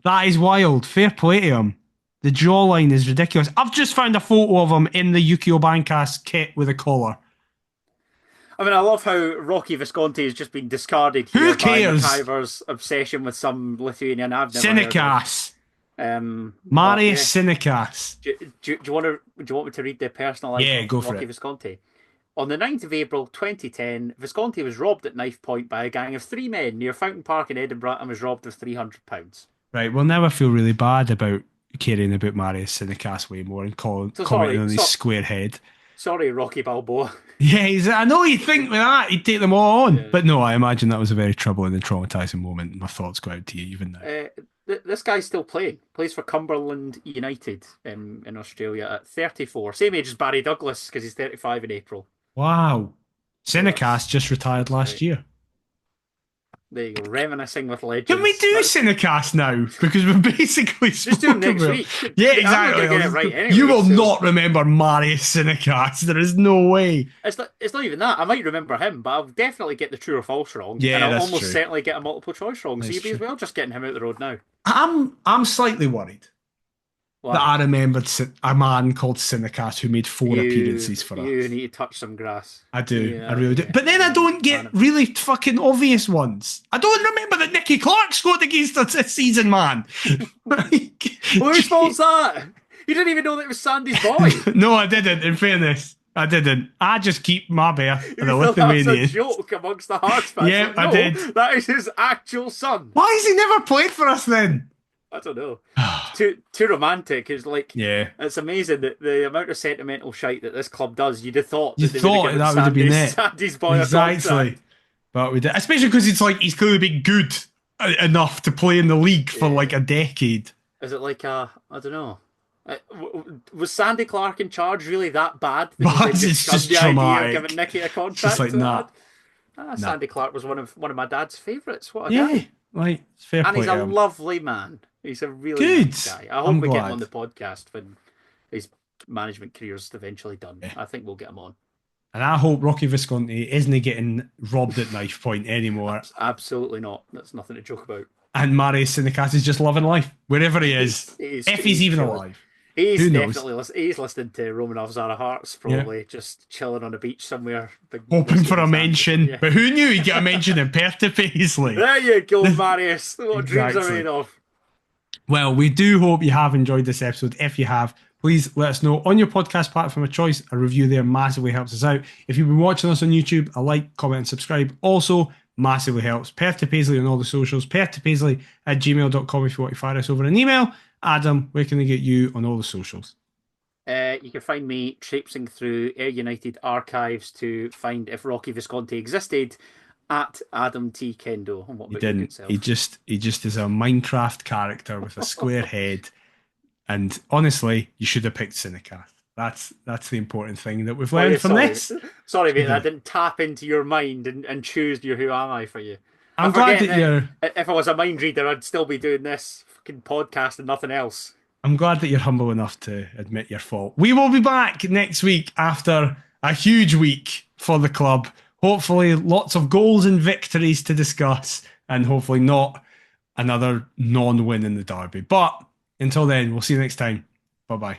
That is wild. Fair play to him. The jawline is ridiculous. I've just found a photo of him in the Yukio Bancast kit with a collar. I mean, I love how Rocky Visconti has just been discarded here. Who cares? By McIver's obsession with some Lithuanian I've never Sinekas. Marius Sinekas. Do you want me to read the personal life of Rocky Visconti? On the 9th of April 2010, Visconti was robbed at knife point by a gang of 3 men near Fountain Park in Edinburgh and was robbed of £300. Right, well now I feel really bad about caring about Marius Sinekas way more and commenting on his square head. Sorry, Rocky Balboa. Yeah, I know you think with that he'd take them all on, Yeah. but no, I imagine that was a very troubling and traumatizing moment. My thoughts go out to you even now. This guy's still playing. Plays for Cumberland United in Australia at 34. Same age as Barry Douglas because he's 35 in April. Wow. So Cinecast just retired last great. year. There you go, reminiscing with legends. Can we do Cinecast now? Because we're basically Just do it next about... week. Yeah, I'm exactly. not gonna get it right anyway, You will so... not remember Marius Cinecast. There is no way. It's not even that. I might remember him, but I'll definitely get the true or false wrong. Yeah, and I'll that's almost true. certainly get a multiple choice wrong. So That's you'd be as true. well just getting him out the road now. I'm slightly worried that Why? I remembered a man called Cinecast who made 4 appearances for us. You need to touch some grass. I do. Yeah, I really do. yeah, But then I yeah. don't get really fucking obvious ones. I don't remember that Nicky Clark scored against us this season, man. Whose fault's that? You didn't even know that it was Sandy's boy. No, I didn't, in fairness. I didn't. I just keep my bear You and the thought that was a Lithuanian. joke amongst the Hearts fans. Yeah, Like, I no, did. That is his actual son. Why has he never played for us then? I don't know. It's too romantic. It's like Yeah. it's amazing that the amount of sentimental shite that this club does. You'd have thought You that they thought would have that given would have been it. Sandy's boy a Exactly. contract. But we did. Especially because it's like he's clearly been good enough to play in the league for like a decade. Is it like I don't know. Was Sandy Clark in charge really that bad? But They it's just the idea traumatic. of giving Nicky a contract. Just like, nah. Sandy Clark was one of my dad's favourites. What a Yeah. guy! Like, it's fair And play he's to a him. lovely man. He's a really Good. nice guy. I hope I'm we get him glad. on the podcast when his management career's eventually done. Yeah. I think we'll get him on. And I hope Rocky Visconti isn't getting robbed at knife point anymore. Absolutely not. That's nothing to joke about. And Marius Cinecast is just loving life, wherever he is. If he's even chilling. alive. He's Who knows? definitely he's listening to Romanov Zara Hearts, probably just chilling on a beach somewhere. Hoping for a Whiskey mention. Yeah. But who knew he'd get a mention in Perth to Paisley? There you go, Marius. What dreams are Exactly. made of. Well, we do hope you have enjoyed this episode. If you have, please let us know on your podcast platform of choice. A review there massively helps us out. If you've been watching us on YouTube, a like, comment, and subscribe also massively helps. Perth to Paisley on all the socials. Perth to Paisley at gmail.com if you want to fire us over an email. Adam, where can they get you on all the socials? You can find me traipsing through Air United archives to find if Rocky Visconti existed at Adam T. Kendo. And what He about your good didn't. self? He just is a Minecraft character with a square head. And honestly, you should have picked Cinecast. That's the important thing that we've Oh, yeah, learned from sorry. this. Sorry, mate, I didn't tap into your mind and choose your Who Am I for you. I'm I glad forget that you're. If I was a mind reader, I'd still be doing this fucking podcast and nothing else. I'm glad that you're humble enough to admit your fault. We will be back next week after a huge week for the club. Hopefully, lots of goals and victories to discuss, and hopefully not another non-win in the derby. But until then, we'll see you next time. Bye-bye.